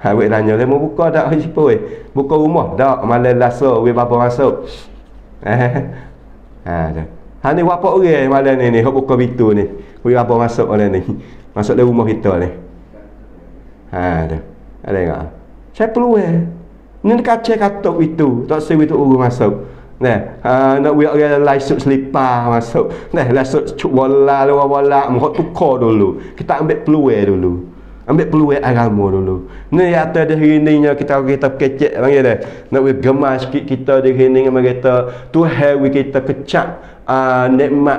Awak tanya le mau buka dak siapa we? Buka rumah dak malam lasa we bapa masuk. Dah. Ha ni bapa orang malam ni hok buka pintu ni. We bapa masuk malam ni. Masuk dalam rumah kita ni. Dah. Ada enggak? Saya peluang. Ni kaca katok itu, tak sewi tu urus masuk. Nah, nak buat orang laisuk selipar masuk. Nah, laisuk cuk bola, luar bola, mohok tukar dulu. Kita ambil peluang dulu. Ambil peluang agama dulu. Ni atas dah hininya kita kecek panggil dah. Nak buat gemar sikit kita di hini dengan kita. Tuhan kita kecak nikmat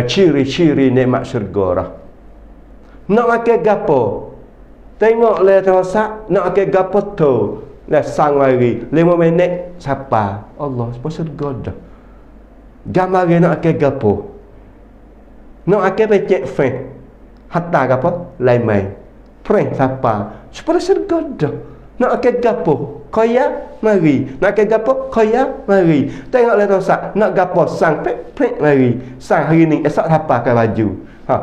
ciri-ciri nikmat syurga dah. Nak makan gapo? Tengok le terosak, nak makan gapo tu. Dah sang mari 5 minit siapa? Allah pasal God. Gambar nak ke gapo? Nak ke pecek fe. Hatta gapo? Lain mai. Prank siapa? Supaya God. Nak ke gapo? Kaya mari. Nak ke gapo? Kaya mari. Tengok le rosak, nak gapo sang pek mari. Sang hari ni esok siapa ke baju?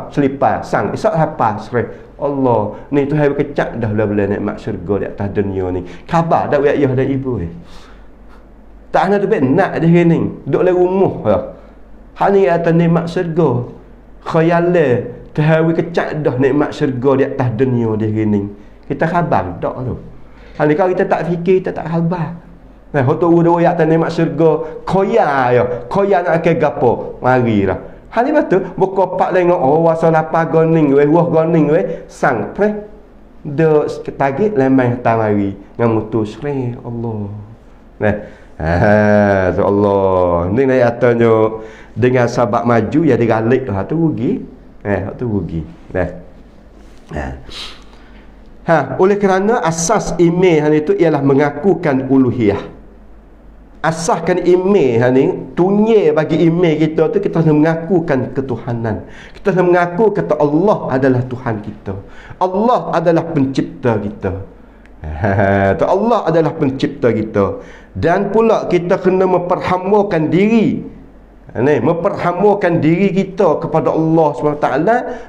Selipar sang esok siapa? Sre. Allah, ni Tuhan berkecak dah bila nikmat syurga di atas dunia ni. Khabar dak ayah dan ibu tak ada tu nak dia ni. Duk dalam rumah lah. Hal ni atas nikmat syurga. Khayal Tuhan berkecak dah nikmat syurga di atas dunia dia ni. Kita khabar dak tu. Hal ni kalau kita tak fikir, kita tak khabar. Nah, hotu udah atas nikmat syurga, khoya ya. Khoya nak ke gapo? Marilah. Hal ni betul, buka pak tengok wasa lapa goning wah goning sang pre de target lemai tamari dengan mutus Allah. So Allah. Ni naik atanyo dengan sabak maju ya digalik lah tu rugi. Tu rugi. Oleh kerana asas iman itu ialah mengakukan uluhiyah. Asahkan iman ni tunye bagi iman kita tu kita nak mengakukan ketuhanan. Kita nak mengaku kata Allah adalah Tuhan kita. Allah adalah pencipta kita. Allah adalah pencipta kita. Dan pula kita kena memperhambakan diri. Memperhambakan diri kita kepada Allah SWT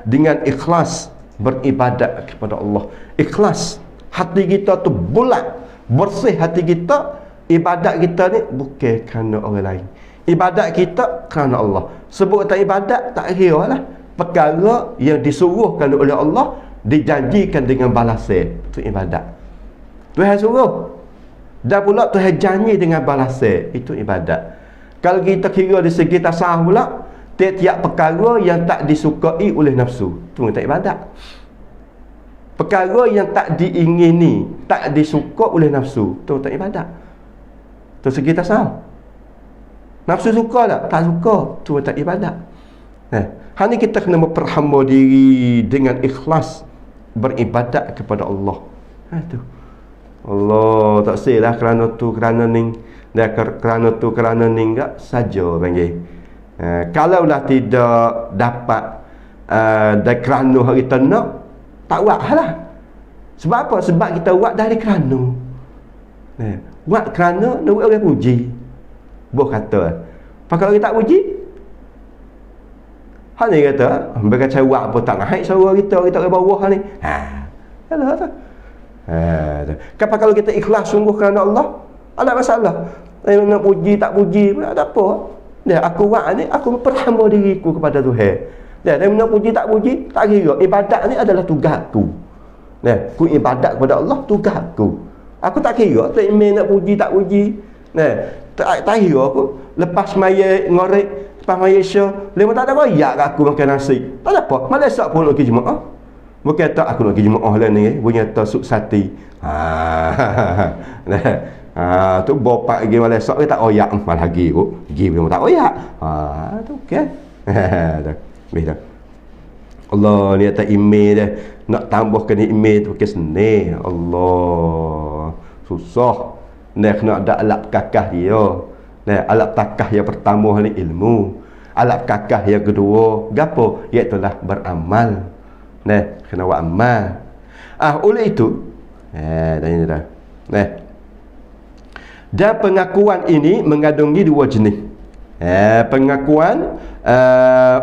dengan ikhlas beribadat kepada Allah. Ikhlas. Hati kita tu bulat, bersih hati kita. Ibadat kita ni bukan kerana orang lain. Ibadat kita kerana Allah. Sebut tak ibadat, tak kira lah. Perkara yang disuruhkan oleh Allah, dijanjikan dengan balasan. Itu ibadat. Tuhan suruh. Dan pula Tuhan janji dengan balasan. Itu ibadat. Kalau kita kira di segi tasawuf pula, tiap-tiap perkara yang tak disukai oleh nafsu, itu tak ibadat. Perkara yang tak diingini, tak disuka oleh nafsu, itu tak ibadat. Tu segi tasawuf. Nafsu suka tak? Tak suka. Tu tak ibadat. Hal ni kita kena memperhamba diri dengan ikhlas beribadat kepada Allah. Tu. Allah tak silah kerana tu kerana ni dan kerana tu kerana ni enggak saja panggil. Kalaulah tidak dapat dan kerana kita nak tak buat lah. Sebab apa? Sebab kita buat dari kerana. Buat kerana nak orang puji. Boh kata. Kalau kita tak puji, Hak ni kata, mereka cawak pun tak naik suara kita ke bawah ni. Alah tu. Kenapa kalau kita ikhlas sungguh kerana Allah, ada masalah. Nak puji tak puji pun tak apa. Dia aku buat ni, aku memperhamba diriku kepada Tuhan. Dia nak puji tak puji, tak kira. Ibadat ni adalah tugasku. Ku ibadat kepada Allah, tugasku. Aku tak kira tak email nak puji tak puji. Tak kira aku lepas maya ngorek, lepas maya Isya, lima tak ada royak kat aku makan nasi. Tak ada apa. Malah esok pun nak pergi jemaah. Bukan tak aku nak pergi jemaah lah ni, bunyi atas suk sati. Tu bopak pergi malah esok tak royak malah lagi tu. Pergi pun tak royak. Tu okey. Dah. Allah ni atas email dia. Nak tambahkan email tu pakai seni. Allah. Susah. Nak ada alat kakah dia. Alat takah yang pertama ni ilmu. Alat kakah yang kedua gapo? Iaitulah beramal. Kena buat amal. Oleh itu tanya dah. Dan pengakuan ini mengandungi dua jenis. Pengakuan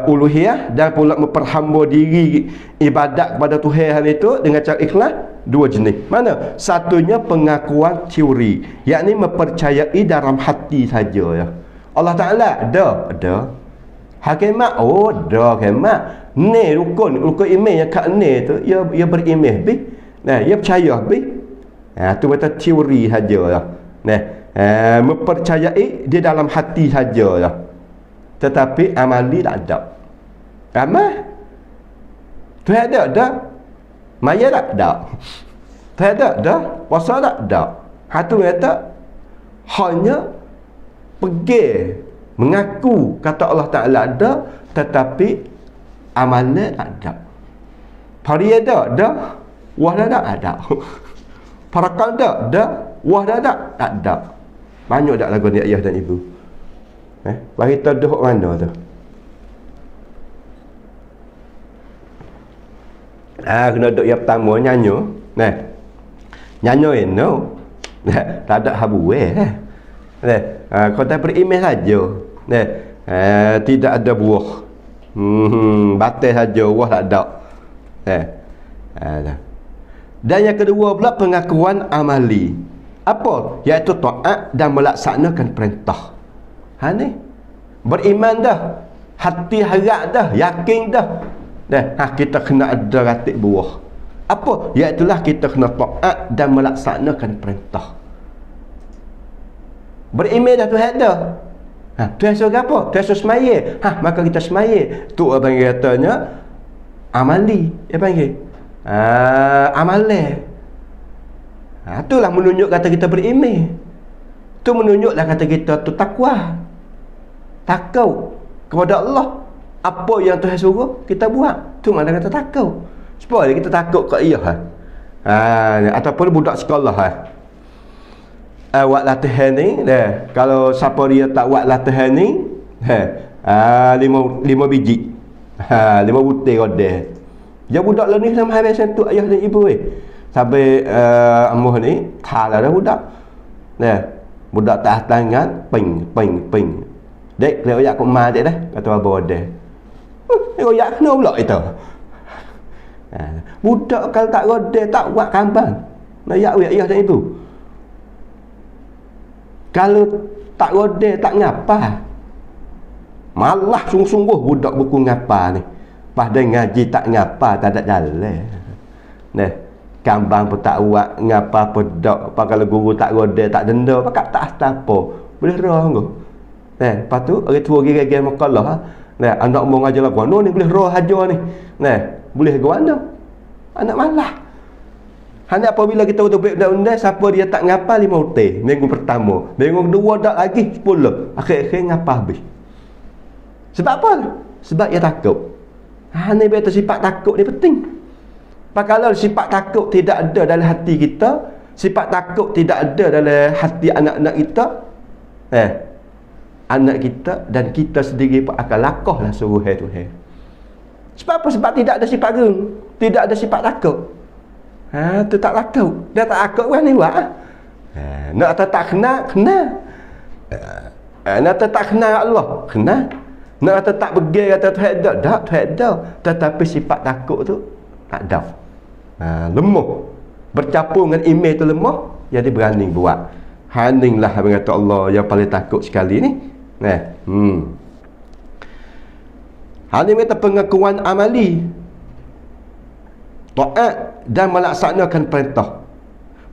uluhiyah dan pula memperhamba diri ibadat kepada Tuhan itu dengan cara ikhlas, dua jenis. Mana? Satunya pengakuan teori, yakni mempercayai dalam hati saja ya. Allah Taala ada. Hakimat ada hakimat. Ni rukun iman yang kat ni tu ia beriman bi. Ia percaya bi. Tu betul teori saja ya. Mempercayai di dalam hati saja ya. Tetapi amali tak ada. Amal tu ada. Maya tak ada. Tu ada. Puasa tak ada. Hatu kata hanya pergi mengaku kata Allah Taala ada, tetapi amalnya tak ada. Pari ada. Wah tak ada. Parakal ada. Wah tak ada. Banyak tak lagu ni ayah dan ibu. Bagi tahu duduk mana tu? Kena duduk yang pertama nyanyi. Nyanyi no. Tak ada habu kau tak beriman saja. Tidak ada buah. Batal saja, buah tak ada. Dan yang kedua pula pengakuan amali. Apa? Iaitu taat dan melaksanakan perintah. Ni beriman dah, hati harap dah, yakin dah. Kita kena ada ratik buah. Apa? Iaitulah kita kena taat dan melaksanakan perintah. Beriman dah Tuhan dah. Tuhan suruh apa? Tuhan suruh semaya. Maka kita semaya. Tu abang katanya amali. Dia panggil amalan. Itulah menunjuk kata kita beriman. Tu menunjuklah kata kita tu takwa. Takut kepada Allah. Apa yang Tuhan suruh kita buat. Tu mana kata takut. Supaya kita takut kat ia. Ataupun budak sekolah. Buat latihan ni kalau siapa dia tak buat latihan ni 5 biji 5 butir rodeh. Dia budak lah ni sama habis satu ayah dan ibu sampai amuh ni kalah dah budak. Budak tak tangan ping. Dek leo yak ko ma dek dah kata abah dek. Leo yak kena pula itu. Budak kalau tak rodeh tak buat kambang. Nak yak ayah dan ibu. Kalau tak rodeh tak ngapa. Malah sungguh-sungguh budak buku ngapa ni. Pada ngaji tak ngapa, tak ada jalan. Kambang pun tak buat, ngapa pun dak. Kalau guru tak rodeh, tak denda, pakak tak apa. Boleh roh engko. Lepas tu orang tua gigi makalah. Anak mau ngajar lagu ni boleh roh aja ni. Boleh ke mana? Anak malah. Hanya apabila kita udah break undang-undang, siapa dia tak ngapa 5 utai minggu pertama, minggu kedua tak lagi 10, akhir-akhir ngapa habis. Sebab apa? Sebab dia takut. Ni betul sifat takut ni penting. Kalau sifat takut tidak ada dalam hati kita, sifat takut tidak ada dalam hati anak-anak kita, anak kita dan kita sendiri pun akan lakahlah suruh Tuhan. Sebab apa? Sebab tidak ada sifat gerung, tidak ada sifat takut. Tu tak takut. Dia tak takut kan ni buat. Nak tak kena. Nak tak kena Allah, kena. Nak kata tak pergi, kata Tuhan ada. Tak, Tuhan ada. Tetapi sifat takut tu tak ada. Lemah. Bercampur dengan iman tu lemah, jadi berani buat. Haninglah mengata Allah yang paling takut sekali ni. Haning kata pengakuan amali, taat dan melaksanakan perintah.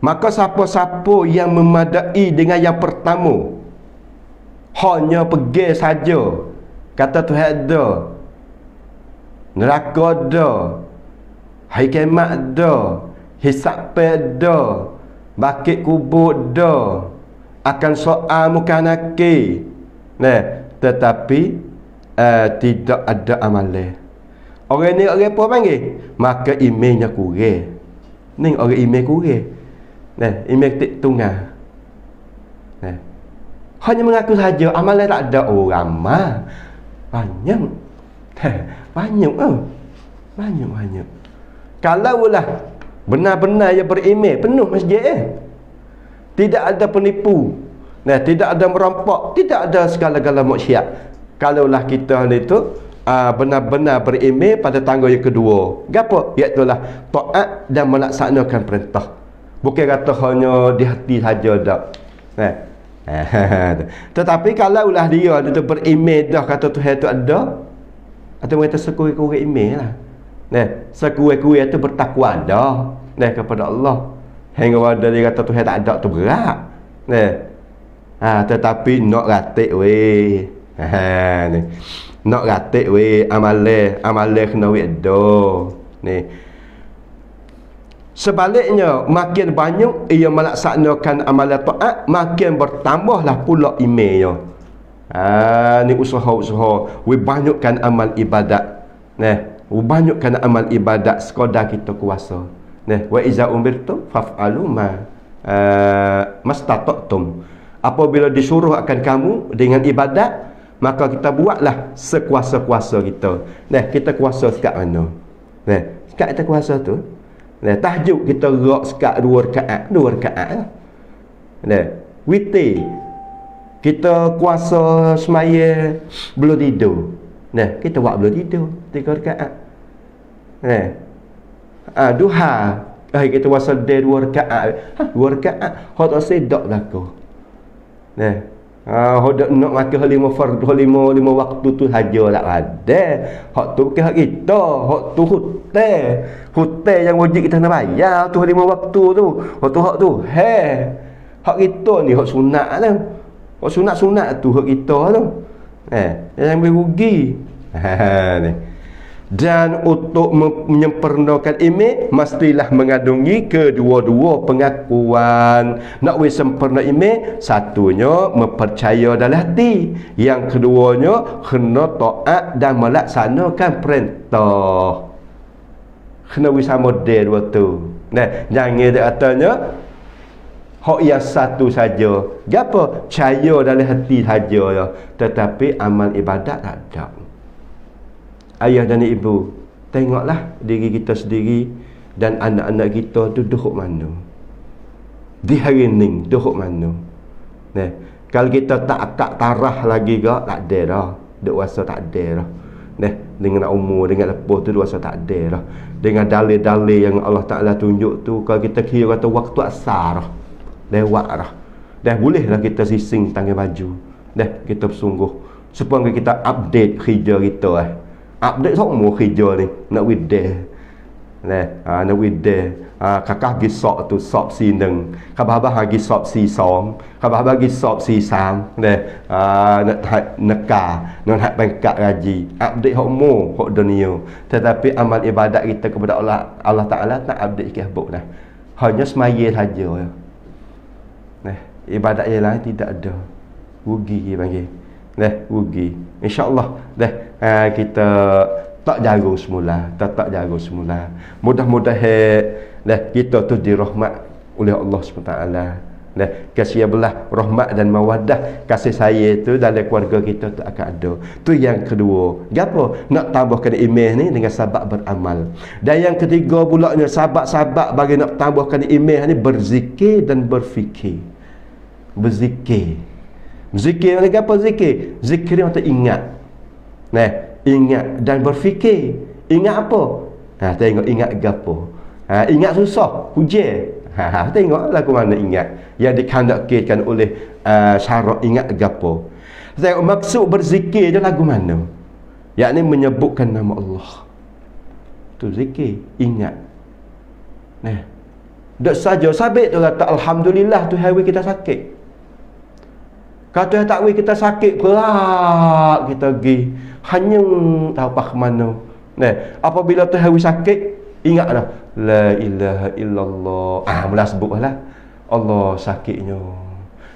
Maka siapa-siapa yang memadai dengan yang pertama, hanya pergi saja, kata Tuhan ada, neraka ada, hari kiamat ada, hisab ada, bakit kubur ada, akan soal muka nakir. Tetapi tidak ada amalan. Orang ni orang apa panggil? Maka imannya kurang. Ni orang iman kurang. Iman tik tunggal. Hanya mengaku saja, amalan tak ada. Oh, ramai. Banyak. Banyak. Banyak. Kalaulah benar-benar yang beriman, penuh masjid. Tidak ada penipu. Tidak ada merampok. Tidak ada segala-gala maksiat. Kalaulah kita ni tu benar-benar beriman pada tangga yang kedua. Gapo? Iaitulah taat dan melaksanakan perintah. Bukan kata hanya di hati saja dak. Tetapi kalaulah dia tu beriman dah kata Tuhan tu ada, atau kata sekurang-kurang iman lah. Sekurang-kurang tu bertakwa dah kepada Allah. Hingga ada dia kata Tuhan tak ada tu berat. Tetapi nak ratik weh. Nak ratik weh amalan kena weh ada. Sebaliknya, makin banyak ia melaksanakan amalan taat, makin bertambahlah pula imannya. Ni usaha-usaha we banyakkan amal ibadat. We banyakkan amal ibadat sekadar kita kuasa. Wa iza umirtum faf'alu ma mastata'tum. Apabila disuruh akan kamu dengan ibadat, maka kita buatlah sekuasa-kuasa kita. Kita kuasa sekat mana? Sekat kita kuasa tu. Tahajud kita gerak sekat 2 rakaat. Witir kita kuasa semaya belum tidur. Kita buat belum tidur 3 rakaat. Duha kita kuasa dia 2 rakaat. 2 rakaat hak tak sedak belaka. Hodak nak makan 5 fardu 5 waktu tu saja tak ada. Hak tu bukan hak kita, hak tu hutang yang wajib kita nak bayar tu 5 waktu tu. Hak tu hak kita ni hak sunat tu. Hak sunat tu hak kita tu. Yang berugi. Ni. Dan untuk menyempurnakan iman, mestilah mengandungi kedua-dua pengakuan. Nak sempurna iman, satunya mempercaya dalam hati, yang keduanya kena taat dan melaksanakan perintah. Kena sama dia dua tu. Jangan dia katanya hak yang satu saja. Gapo? Percaya dalam hati saja ya, tetapi amal ibadat tak ada. Ayah dan ibu, tengoklah diri kita sendiri dan anak-anak kita tu duduk mana. Di hari ni duduk mana. Kalau kita tak tarah lagi ke, tak ada dah. Duk rasa tak ada dah. Dengan umur, dengan lepas tu rasa tak ada dah. Dengan dalil-dalil yang Allah Ta'ala tunjuk tu, kalau kita kira kata waktu asar dah, lewat dah. Bolehlah kita sising tangan baju. Kita bersungguh supaya kita update kerja kita update semua kerja ni nak widah. Nak widah. Kakak gi sok tu sok si neng. Kabah gi sok si som. Kabah gi sok si sam. Nak neka, nak hak pangkat gaji. Update semua hak dunia. Tetapi amal ibadat kita kepada Allah Taala tak update ke habuk dah. Hanya semaya saja. Ibadat yang lain tidak ada. Rugi panggil. Rugi. InsyaAllah kita tak jaga semula. Tak jaga semula. Mudah-mudahan kita tu dirahmat oleh Allah SWT. Kasih belah rahmat dan mawaddah, kasih sayang tu dalam keluarga kita tu akan ada. Tu yang kedua. Gapo? Nak tambahkan iman ni dengan sabab beramal. Dan yang ketiga pulaknya, sabab-sabab bagi nak tambahkan iman ni berzikir dan berfikir. Berzikir. Zikir ni apa zikir? Zikir yang ingat. Nah, ingat dan berfikir. Ingat apa? Tengok ingat gapo. Ingat susah, hujan. Tengok lagu mana ingat yang dikandakkan oleh syarak ingat gapo. Tengok maksud berzikir dia lagu mana? Yakni menyebutkan nama Allah. Tu zikir, ingat. Nah, tak saja sabit tu kata alhamdulillah tu hari kita sakit. Kata tak we kita sakit berat kita pergi hanya tahu apa ke mana. Nah, apabila tu hari sakit ingatlah la ilaha illallah. Mula sebutlah Allah sakitnya.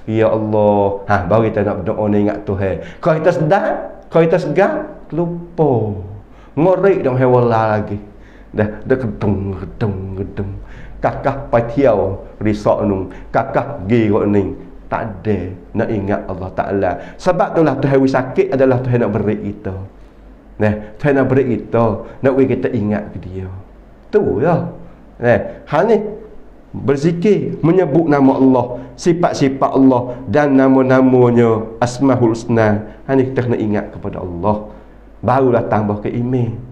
Ya Allah. Baru kita nak berdoa ni ingat Tuhan. Kalau kita sedar, kalau kita segar, lupa. Ngorek dong hewan lagi. Dah gedung. Kakak patiau risok nung. Kakak gi kok ni. Tak ada nak ingat Allah Ta'ala. Sebab itulah Tuhan sakit adalah Tuhan nak beri kita. Nah, Tuhan nak beri kita, nak beri kita ingat ke dia. Tu ya. Hal ni berzikir, menyebut nama Allah, sifat-sifat Allah dan nama-namanya Asmaul Husna. Ni kita kena ingat kepada Allah. Barulah tambah ke iman.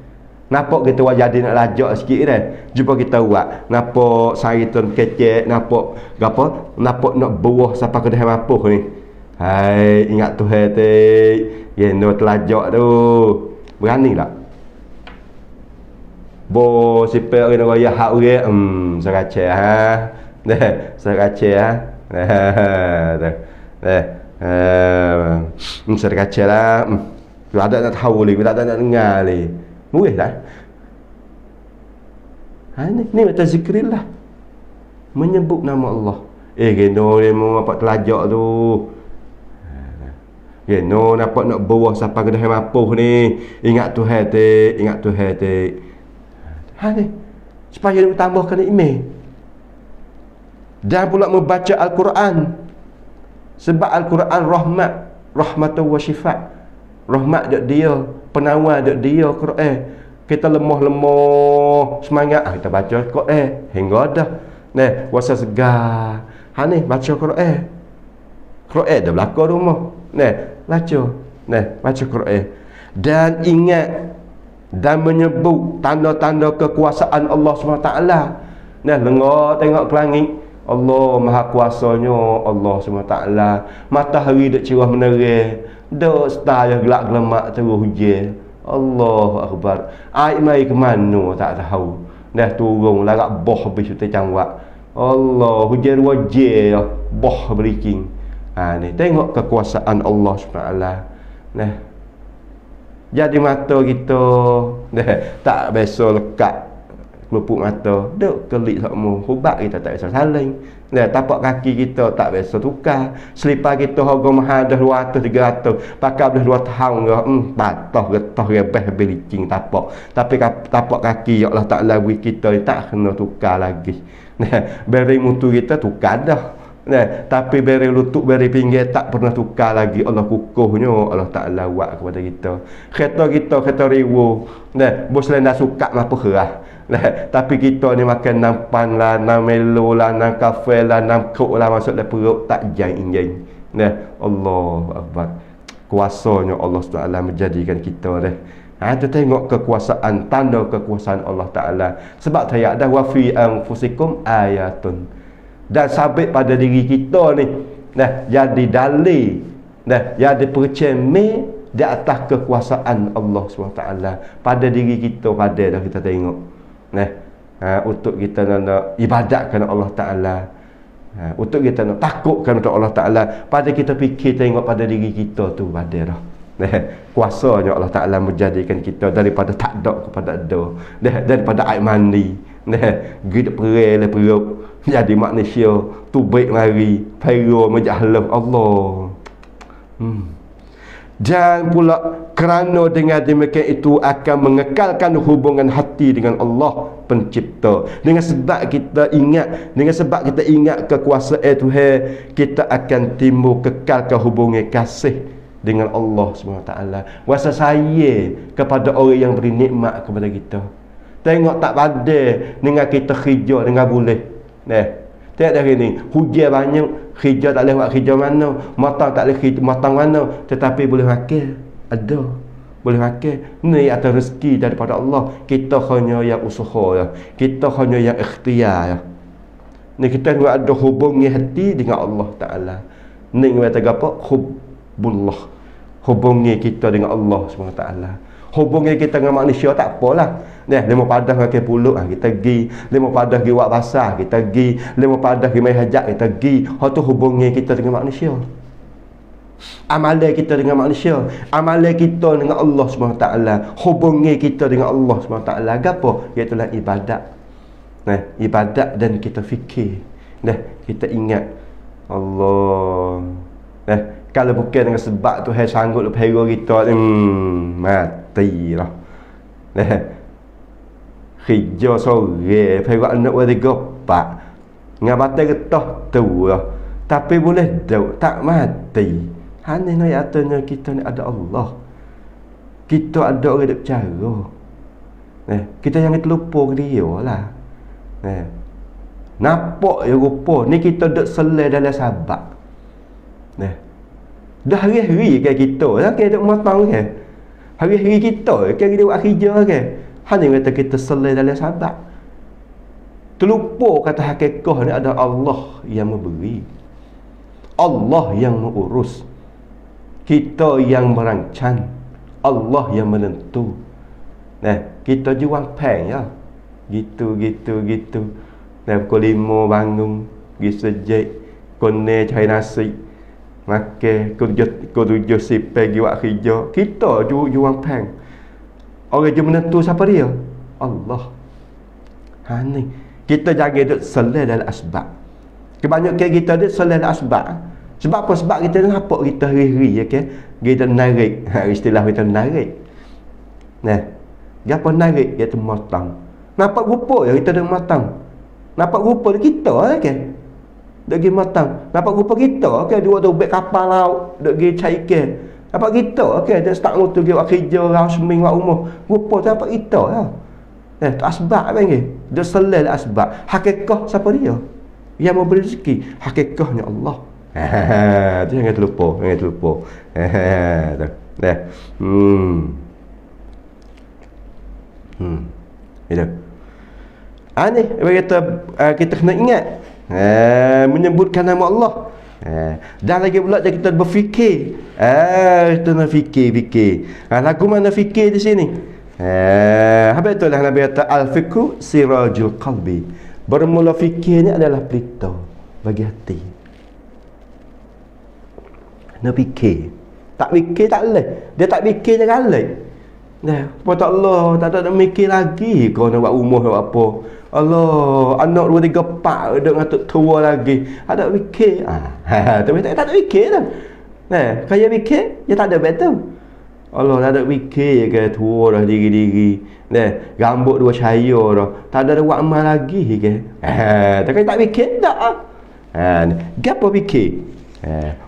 Nampak kita jadi nak lajak sikit dah. Jumpa kita buat. Nampak sari tu kecek, nampak gapo? Nampak nak buah sampai ke dah mapuh ni. Hai, ingat Tuhan tu. Ya, no telajak tu. Berani tak? Bo sipek kena raya hak dia. Serace serace serace lah. Ada nak tahu lagi, ada nak dengar lagi. Boleh tak? Ni macam zikrillah. Menyebut nama Allah. Geno dia mau apa telajak tu. Geno nampak nak buah sampai ke dah mapuh ni. Ingat Tuhan tu, ingat Tuhan tu. Ni supaya dia tambahkan iman. Dan pula membaca Al-Quran. Sebab Al-Quran rahmatan wa syifa. Rahmat dek dia, penawar dek dia Quran. Kita lemah semangat, kita baca Quran hingga dah. Nah, wasa segar. Ni baca Quran. Quran dah belakang rumah. Nah, baca. Nah, baca Quran. Dan ingat dan menyebut tanda-tanda kekuasaan Allah SWT. Nah, lengok tengok ke langit. Allah Maha Kuasanya, Allah SWT. Matahari dek cerah menerang. Dok star yang gelak gelemak terus hujan. Allahu Akbar. Air mai ke mana tak tahu. Dah turun larak boh habis tu cangwak. Allah, hujan wajah boh beriking. Ni tengok kekuasaan Allah SWT. Nah. Jadi mata kita tak biasa lekat kelupuk mata. Dok kelik sakmu. Ubat kita tak biasa saling. Tapak kaki kita tak biasa tukar. Selipar kita harga mahal dah 200 300. Pakai dah 2 tahun ke patah getah rebeh belicing tapak. Tapi tapak kaki ya Allah Taala beri kita tak kena tukar lagi. Beri mutu kita tukar dah. Tapi beri lutut beri pinggir tak pernah tukar lagi. Allah kukuhnya Allah Taala buat kepada kita. Kereta riwu. Bos lain dah suka apa kerah. Tapi kita ni makan nampan lah, nam melo lah, nam kafe lah, nam kok lah masuk dalam perut tak jeng-jeng. Allahu Akbar. Kuasanya Allah Taala menjadikan kita tu tengok kekuasaan, tanda kekuasaan Allah Taala. Sebab saya ada wa fi anfusikum ayatun. Dan sabit pada diri kita ni. Jadi dalil. Jadi percaya di atas kekuasaan Allah SWT pada diri kita pada dah kita tengok. Untuk kita nak ibadatkan Allah Ta'ala, untuk kita nak takutkan untuk Allah Ta'ala, pada kita fikir tengok pada diri kita tu pada dah. Kuasanya Allah Ta'ala menjadikan kita daripada tak ada kepada ada, daripada air mandi, gede perel perut jadi manusia tu baik mari pyro menjahlah Allah. Dan pula kerana dengan demikian itu akan mengekalkan hubungan hati dengan Allah pencipta. Dengan sebab kita ingat kekuasaan Tuhan, kita akan timbul kekalkan hubungan kasih dengan Allah SWT. Rasa sayang kepada orang yang beri nikmat kepada kita. Tengok tak pada dengan kita kerja dengan boleh. Tengok dari ni, hujan banyak, kerja tak boleh buat kerja mana, matang tak boleh kerja matang mana, tetapi boleh makan, ada. boleh makan. Ni atas rezeki daripada Allah. Kita hanya yang usaha ya. Kita hanya yang ikhtiar ya. Ni kita ada hubungi hati dengan Allah Ta'ala. Ni kata apa? Hubbullah. Hubungi kita dengan Allah SWT. Hubungi kita dengan manusia tak apalah. Nah, lima padah makan pulut kita pergi, lima padah pergi buat basah kita pergi, lima padah pergi main hajat kita pergi. Hak tu hubungi kita dengan manusia. Amalan kita dengan manusia, amalan kita dengan Allah SWT, hubungi kita dengan Allah SWT. Gapo? Iaitu ibadat. Nah, ibadat dan kita fikir. Nah, kita ingat Allah. Nah, kalau bukan dengan sebab tu hai sanggup lepas hero kita, matilah. Nah, kerja sore, pergi anak wadi gopak. Ngabata getah tu lah. Tapi boleh tak mati. Hanya nak atanya kita ni ada Allah. Kita ada orang duk cara. Kita jangan terlupa ke dia lah. Nampak ya rupa ni kita duk selai dalam sabak. Dah hari-hari ke kita lah ke duk matang ke. Hari-hari kita ke dia buat kerja ke. Hanya kata kita selai dalam sabak. Terlupa kata hakikah ni ada Allah yang memberi. Allah yang mengurus. Kita yang merancang. Allah yang menentu. Kita jual peng ya. Gitu. Pukul 5 bangun, pergi sejik, kone cari nasi, makan, pukul 7 sipai pergi buat kerja. Kita jual peng. Orang yang menentu siapa dia? Allah. Ni kita jaga duk selai dalam asbab. Kebanyakan kita duk selai dalam asbab. Sebab apa? Sebab kita nampak kita hari-hari kita narik. Istilah kita narik. Apa narik? Iaitu matang. Nampak rupa ya kita dah matang. Nampak rupa kita dah pergi matang. Nampak rupa kita dua tu beg kapal laut dah pergi cari ikan. Nampak kita dah start motor pergi buat kerja orang seming buat rumah. Rupa tu nampak kita lah. Tu asbab apa ni? Dia selai asbab. Hakikah siapa dia? Yang memberi rezeki. Hakikahnya Allah. Tu jangan terlupa. Itu. Ni kita kena ingat menyebutkan nama Allah. Dan lagi pula kita berfikir. Kita nak fikir. Lagu mana fikir di sini? Habis itulah Nabi kata al-fikru sirajul qalbi. Bermula fikir ni adalah pelita bagi hati. Nak fikir. Tak fikir tak boleh. Dia tak fikir dia galak. Pada Allah tak ada mikir lagi kau nak buat rumah nak buat apa. Allah, anak 2 3 4 duk ngatuk tua lagi. Ada fikir. Tapi tak ada fikir dah. Kaya fikir dia tak ada betul. Allah tak ada fikir ke tua dah diri-diri. Rambut 2 cahaya dah. Tak ada buat amal lagi ke. Tak fikir tak. Gapo fikir?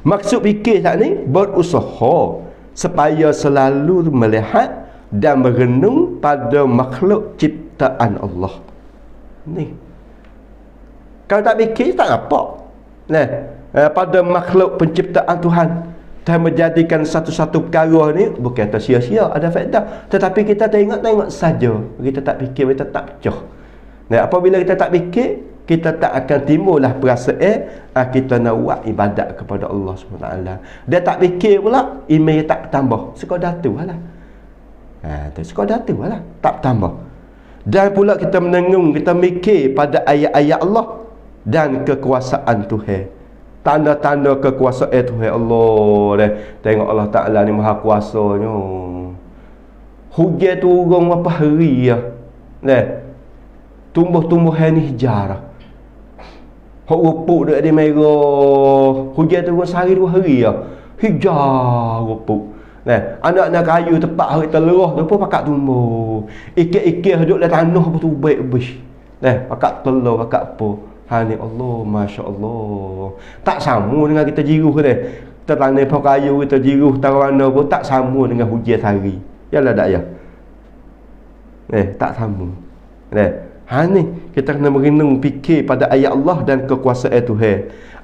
Maksud fikir tak ni berusaha supaya selalu melihat dan merenung pada makhluk ciptaan Allah. Ni. Kalau tak fikir tak nampak. Pada makhluk penciptaan Tuhan. Tuhan menjadikan satu-satu perkara ni bukan atas sia-sia, ada faedah. Tetapi kita tengok saja. Kita tak fikir, kita tak pecah. Apabila kita tak fikir, kita tak akan timbullah perasaan kita nak buat ibadat kepada Allah SWT. Dia tak fikir pula, iman tak tambah. Sekadar tu lah. Sekadar tu lah. Tak tambah. Dan pula kita menengung, kita mikir pada ayat-ayat Allah dan kekuasaan Tuhan. Tanda-tanda kekuasaan Tuhan Allah. Tengok Allah Ta'ala ni maha kuasanya. Hujan turun berapa hari ya. Tumbuh-tumbuhan ni hijau. Hak rupuk dekat dia merah. Hujan turun sehari 2 hari ya. Hijau rupuk. Anak-anak kayu tepat hari telerah tu pun pakat tumbuh. Ikan-ikan duduk dalam tanah pun tu baik-baik. Pakat telur, pakat apa. Ni Allah, Masya Allah. Tak sama dengan kita jiruh ni. Kita tanam pohon kayu, kita jiruh taruhana pun tak sama dengan hujan sehari. Yalah tak ya? Tak sama. Ni kita kena merenung fikir pada ayat Allah dan kekuasaan Tuhan.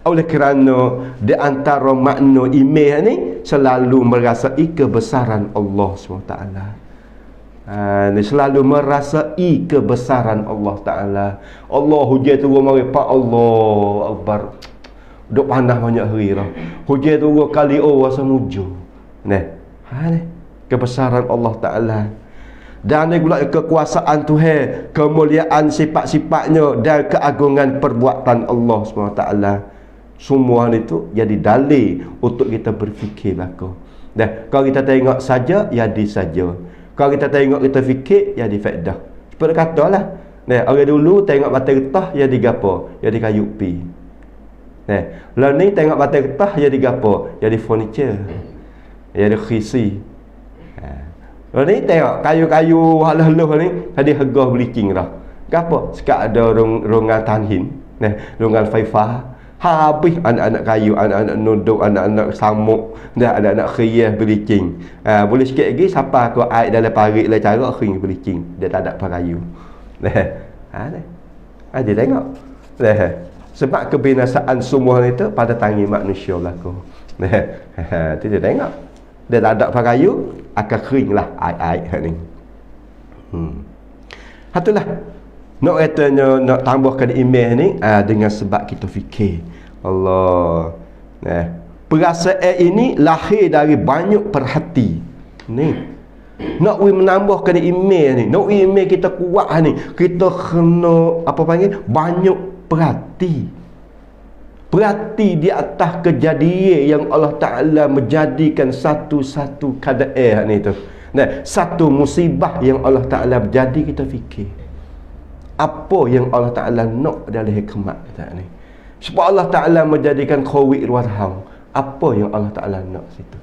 Oleh kerana di antara makna iman ni selalu merasai kebesaran Allah SWT. Ni selalu merasai kebesaran Allah Ta'ala. Allah hujan turun mari Pak Allah Akbar. Duk panas banyak hari dah. Hujan turun kali rasa mujur. Ni kebesaran Allah Ta'ala. Dan ni pula kekuasaan Tuhan, kemuliaan sifat-sifatnya dan keagungan perbuatan Allah SWT. Semua ni tu jadi dalil untuk kita berfikir belaka. Dan kalau kita tengok saja, jadi saja. Kalau kita tengok kita fikir, jadi faedah. Seperti katalah, orang dulu tengok batai getah, jadi gapo? Jadi kayu pi. Lalu ni tengok batai getah, jadi gapo? Jadi furniture. Jadi khisi. Lalu ni tengok kayu-kayu haluh-haluh ni tadi harga bleaching dah. Gapo? Sekat ada rongan tanhin, rongan faifa. Habis anak-anak kayu, anak-anak nuduk, anak-anak samuk, dah anak-anak khiyah bleaching. Boleh sikit lagi siapa aku air dalam parit lah cara khing bleaching. Dia tak ada kayu. Dia tengok. Sebab kebinasaan semua itu pada tangan manusia berlaku. Tu dia tengok. Dia tak ada kayu, akan kering lah air-air ni. Itulah nak katanya nak tambahkan iman ni dengan sebab kita fikir Allah. Perasaan ini lahir dari banyak perhati. Ni nak menambahkan iman ni, nak iman kita kuat ni, kita kena apa panggil banyak perhati. Perhati di atas kejadian yang Allah Ta'ala menjadikan satu-satu keadaan ni tu. Satu musibah yang Allah Ta'ala jadi kita fikir. Apa yang Allah Ta'ala nak dalam hikmat kita ni. Sebab Allah Ta'ala menjadikan Covid warham. Apa yang Allah Ta'ala nak situ.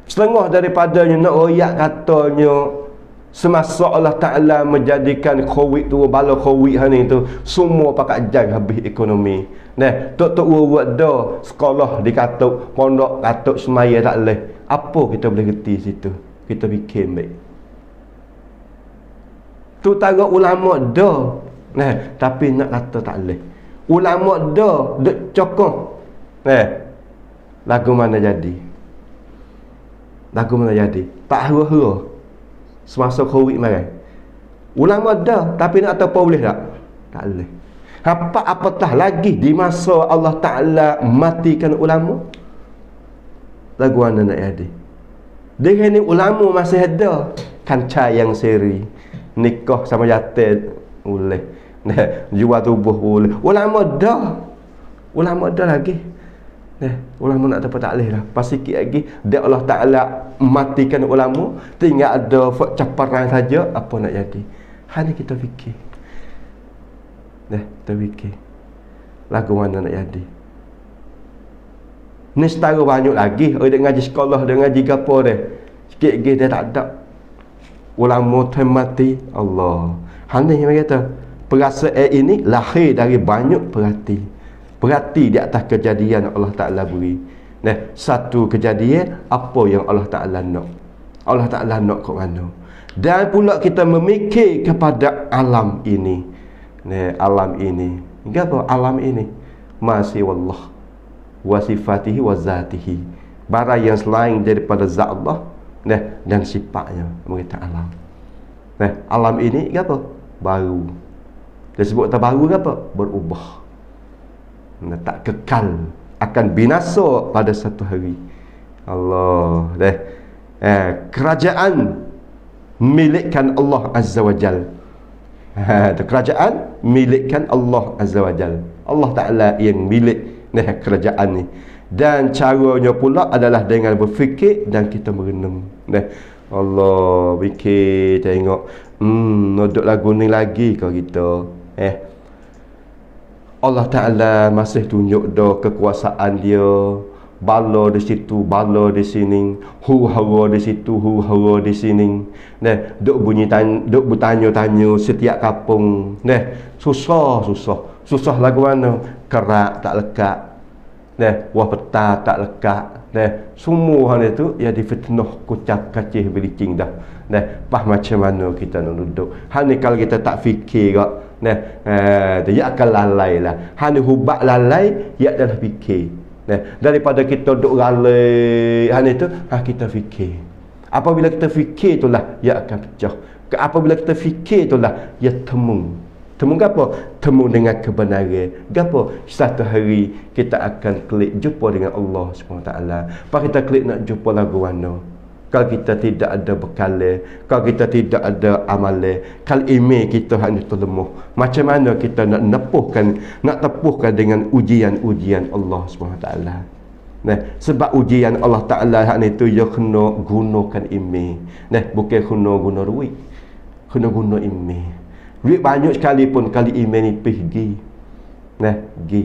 Setengah daripadanya nak royak katanya semasa Allah Ta'ala menjadikan Covid tu, bala Covid ni tu, semua pakat jang habis ekonomi. Tok-tok buat dah sekolah dikatuk, pondok katuk semaya tak boleh. Apa kita boleh reti situ? Kita fikir baik. Tu tara ulama dah. Tapi nak kata tak boleh. Ulama dah duk cokong. Lagu mana jadi? Lagu mana jadi? Tak hura-hura. Semasa Covid mari. Ulama dah, tapi nak tahu apa boleh tak? Tak boleh. Apatah lagi di masa Allah Ta'ala matikan ulama. Lagu mana nak jadi? Dia ni ulama masih ada. Kancai yang seri. Nikah sama yatim boleh. Jual tubuh boleh. Ulama dah. Ulama dah lagi. Ulama nak dapat tak boleh lah. Pas sikit lagi dia Allah Ta'ala matikan ulama, tinggal ada caparan saja. Apa nak jadi? Hanya kita fikir. Kita fikir lagu mana nak jadi. Ni setara banyak lagi. Dia ngaji sekolah, dia ngaji apa dia. Sikit lagi dia tak ada. Ulama tu mati. Allah. Hanya yang kata perasaan ini lahir dari banyak perhati. Perhati di atas kejadian yang Allah Ta'ala beri. Satu kejadian, apa yang Allah Ta'ala nak. Allah Ta'ala nak ke mana. Dan pula kita memikir kepada alam ini. Alam ini. Apa alam ini? Masih wallah. Wa sifatihi wa zatihi. Barang yang selain daripada zat Allah. Dan sifatnya. Mereka alam. Alam ini apa? Baru. Dia sebut baru apa? Berubah. Tak kekal, akan binasa pada satu hari. Allah. Kerajaan milikkan Allah Azza wa Jal. Kerajaan milikkan Allah Azza wa Jal. Allah Ta'ala yang milik kerajaan ni. Dan caranya pula adalah dengan berfikir dan kita merenung. Allah fikir, tengok nodok lagu ni lagi kau kita. Allah Ta'ala masih tunjuk dah kekuasaan dia. Bala di situ, bala di sini, huru-hara di situ, huru-hara di sini. Duk bunyi duk bertanya-tanya setiap kampung. Susah lagu mana? Kerak tak lekat. Wah peta tak lekat. semua hal itu ya difitnah kucak kacih belicing dah. Pas macam mana kita nak duduk. Hal ni kalau kita tak fikir kak, dia akan lalai lah. Hal ni hubat lalai, ya adalah fikir. Daripada kita duduk lalai, hal itu, kita fikir. Apabila kita fikir itulah, ya akan pecah. Apabila kita fikir itulah, ya temu. Temu apa? Temu dengan kebenaran. Gapo? Satu hari kita akan klik jumpa dengan Allah SWT. Pas kita klik nak jumpa lagu mana? Kalau kita tidak ada bekal, kalau kita tidak ada amalan, kalau iman kita hanya terlemah, macam mana kita nak tepuhkan dengan ujian-ujian Allah SWT? Sebab ujian Allah Ta'ala hak itu dia kena gunakan iman. Bukan kena guna duit. Kena guna iman. Duit banyak sekalipun kali iman ni pergi. Pergi.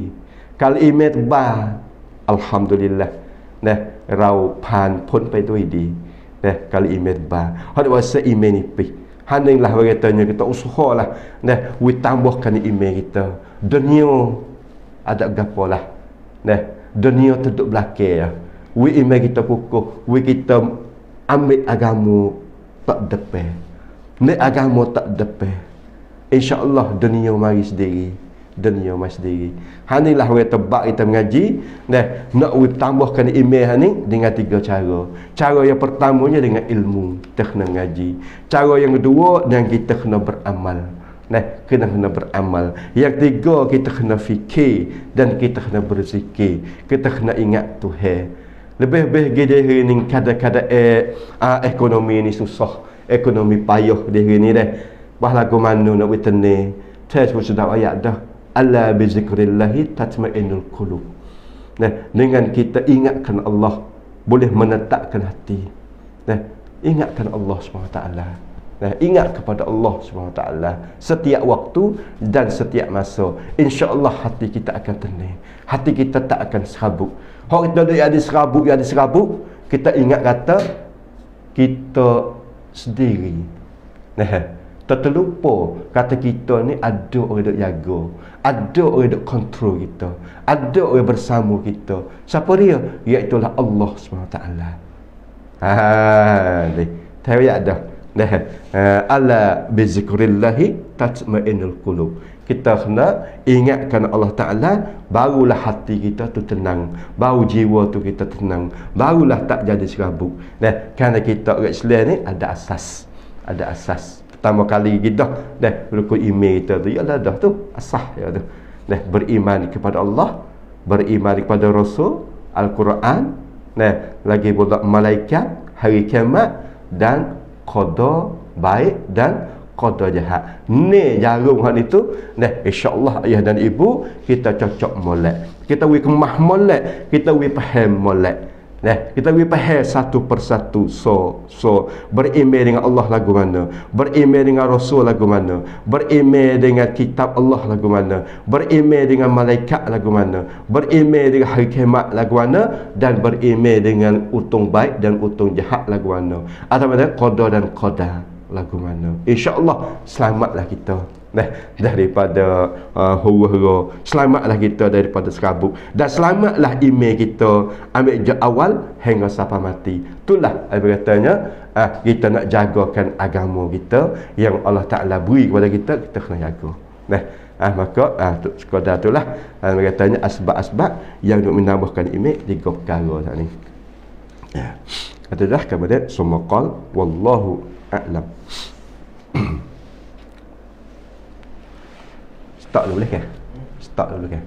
Kalau iman tebal, alhamdulillah. Rau pan pun pai tu idi. Kalau iman tebal. Hak wasa iman ni pergi. Haninglah beritanya kita usahalah. We tambahkan iman kita. Dunia ada gapolah. Dunia duduk belakang. We iman kita kukuh. We kita ambil agama tak depan. Agama tak depan. InsyaAllah dunia mari sendiri. Dunia mari sendiri. Hanilah orang tebak kita mengaji. Nak tambahkan iman ni dengan 3 cara. Cara yang pertamanya dengan ilmu. Kita kena mengaji. Cara yang kedua dengan kita kena beramal. Kena beramal. Yang ketiga kita kena fikir. Dan kita kena berzikir. Kita kena ingat Tuhan. Lebih-lebih gede hari ni kadang-kadang ekonomi ni susah. Ekonomi payah di hari ni Bahawa lagu mana nak bertani. Saya sudah ayat dah. Ala bi zikrillahi tatma'innul qulub. Dengan kita ingatkan Allah, boleh menetapkan hati. Ingatkan Allah SWT. Ingat kepada Allah SWT setiap waktu dan setiap masa. InsyaAllah hati kita akan tenang. Hati kita tak akan serabut. Kalau kita ada serabut, kita ingat kata kita sendiri. Terlupa kata kita ni ada orang duk jaga, ada orang duk kontrol kita, ada orang bersama kita. Siapa dia? Iaitulah Allah SWT. Tahu dah. Ala bi zikrillahi tatma'innul qulub. Kita kena ingatkan Allah Ta'ala, barulah hati kita tu tenang, baru jiwa tu kita tenang, barulah tak jadi serabut. Kerana kita orang Islam ni ada asas. Ada asas. Pertama kali kita rukun iman kita tu ialah dah tu asas ya tu. Beriman kepada Allah, beriman kepada Rasul, Al-Quran, lagi pula malaikat, hari kiamat dan qada baik dan qada jahat. Ni jarum hal itu, insya-Allah ayah dan ibu kita cocok molek. Kita wi kemah molek, kita wi faham molek. Kita boleh faham satu persatu. So beriman dengan Allah lagu mana, beriman dengan Rasul lagu mana, beriman dengan kitab Allah lagu mana, beriman dengan malaikat lagu mana, beriman dengan hari kiamat lagu mana, dan beriman dengan utung baik dan utung jahat lagu mana, atau qada dan qadar lagu mana. InsyaAllah selamatlah kita daripada huru-hara, selamatlah kita daripada serabut, dan selamatlah iman kita ambil je awal hingga sampai mati. Itulah katanya kita nak jagakan agama kita yang Allah Ta'ala beri kepada kita, kita kena jaga. Maka sekadar itulah katanya asbab-asbab yang untuk menambahkan iman 3 perkara tadi ni. Kata dah kemudian semua qal wallahu a'lam. Start dulu boleh ke? Start dulu ke?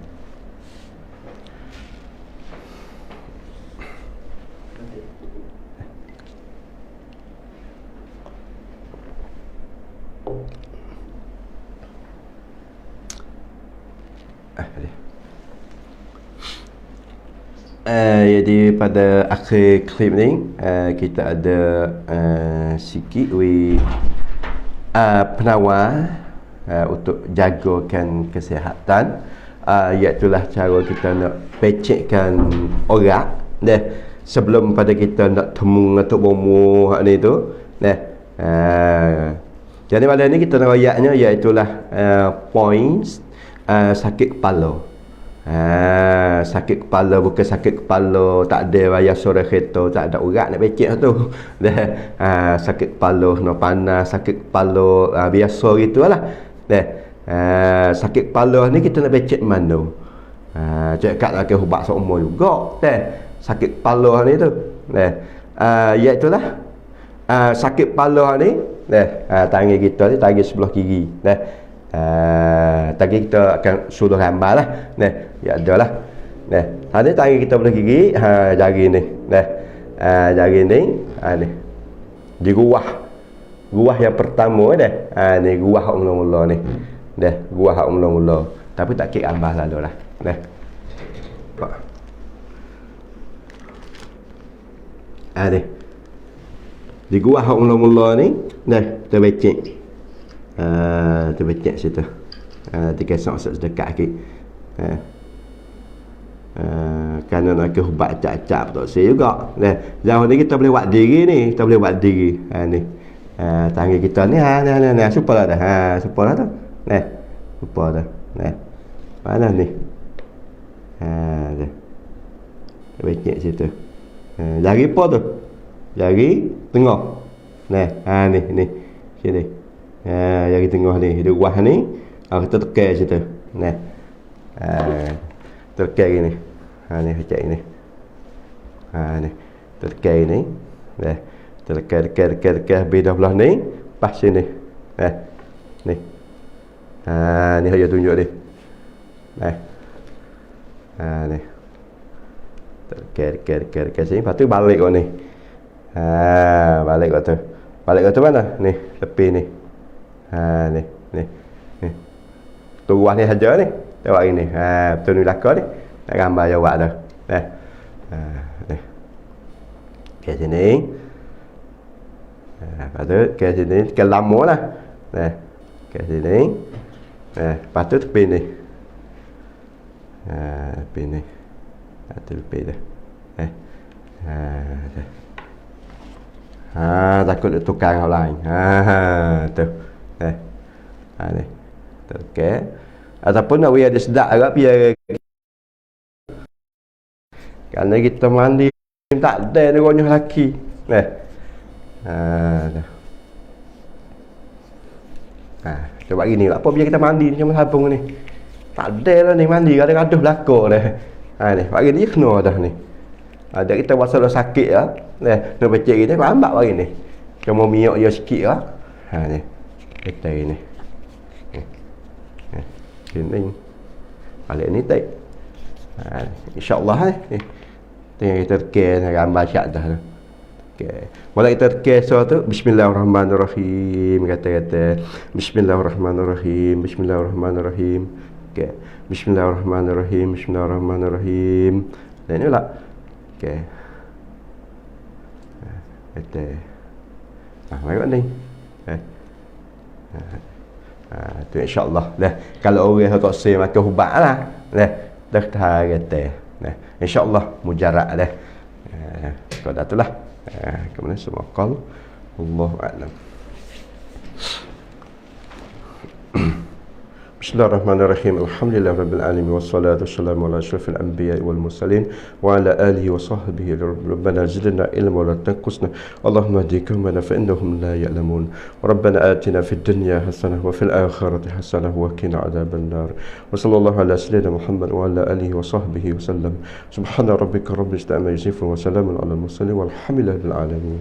Jadi pada akhir klip ni kita ada sikit penawar untuk jagakan kesihatan, iaitulah cara kita nak pecekkan orang sebelum pada kita nak temu atau bomo hak ni tu. Jadi malam ni kita nak ayatnya iaitulah points sakit kepala. Sakit kepala bukan sakit kepala tak ada bayar suara kereta, tak ada urat nak becek tu. Sakit kepala no panas, sakit kepala biasa gitulah. Sakit kepala ni kita nak becek mana? Cakap lah ke ubat seumur juga. Sakit kepala ni tu. Iaitulah sakit kepala ni. Tangan kita ni tangan sebelah kiri. Tadi kita akan suruh gambar lah. Ya adalah. Tadi tangan kita belah kiri, jari ni. Jari ni, ni. Di ruah. Ruah yang pertama ni ruah hak mula-mula ni. Ruah hak mula-mula. Tapi tak kira gambar lalu lah. Ni. Di ruah hak mula-mula ni, terbecek. Terbecek situ. Dikasih masuk sedekat sikit. Kerana nak ke ubat acak-acak tak saya juga. Jauh ni kita boleh buat diri ni, kita boleh buat diri. Ni. Tangan kita ni supaya dah. Supaya dah. Supaya dah. Mana ni? Dah. Terbecek situ. Jari apa tu? Jari tengah. Ni. Sini. Jari tengah ni, di ruah ni, kita tekan situ. Tekan gini. Ni macam ni. Ni. Tekan ni. Tekan habis dah belah ni, pas sini. Ni. Ni saya tunjuk ni. Ni. Tekan sini, lepas tu balik kau ni. Balik kau tu. Balik kau tu mana? Ni, tepi ni. Ni. Tu ruah ni saja ni. Tengok ini. Betul ni belakang ni. Nak gambar jawab dah. Ni. Ke sini. Lepas tu ke sini. Ke lama lah. Ke sini. Lepas tu tepi ni. Tepi ni. Tu tepi dah. Takut tukar orang lain. Tu. Ni. Okey. Ataupun nak biar dia sedap agak biar. Kerana kita mandi tak ada negonya lelaki. Coba gini apa biar kita mandi ni macam sabung ni. Tak ada lah ni mandi gaduh belakang ni. Ni bagi ni kena dah ni. Ada kita rasa dah sakit lah. Nak becek gini lambat bagi ni. Cuma miok dia sikit lah. Ni. Kita ni. Sini. Balik ni tak. InsyaAllah ni. Tengok kita tekan gambar syak dah. Okey. Mula kita tekan so tu bismillahirrahmanirrahim kata-kata. Bismillahirrahmanirrahim. Bismillahirrahmanirrahim. Okey. Bismillahirrahmanirrahim. Bismillahirrahmanirrahim. Dan ni pula. Okey. Kata. Mari ni. Tu insya-Allah dah kalau orang tak say makan ubat lah dah kata insya-Allah mujarab dah kau dah tulah ke mana semua qal Allahu a'lam. Bismillahirrahmanirrahim. Alhamdulillahirabbil alamin wassalatu wassalamu ala asyrafil anbiya'i wal mursalin wa ala alihi wa sahbihi. Rabbana zidna ilma wa la tanqusna. Allahumma hdika man fa innahum la ya'lamun. Rabbana atina fid dunya hasanah wa fil akhirati hasanah wa qina adzaban nar. Wa sallallahu ala sayyidina Muhammad wa ala alihi wa sahbihi wa sallam. Subhana rabbika rabbil izzati amma yasifun wa salamun ala al mursalin walhamdulillahi rabbil alamin.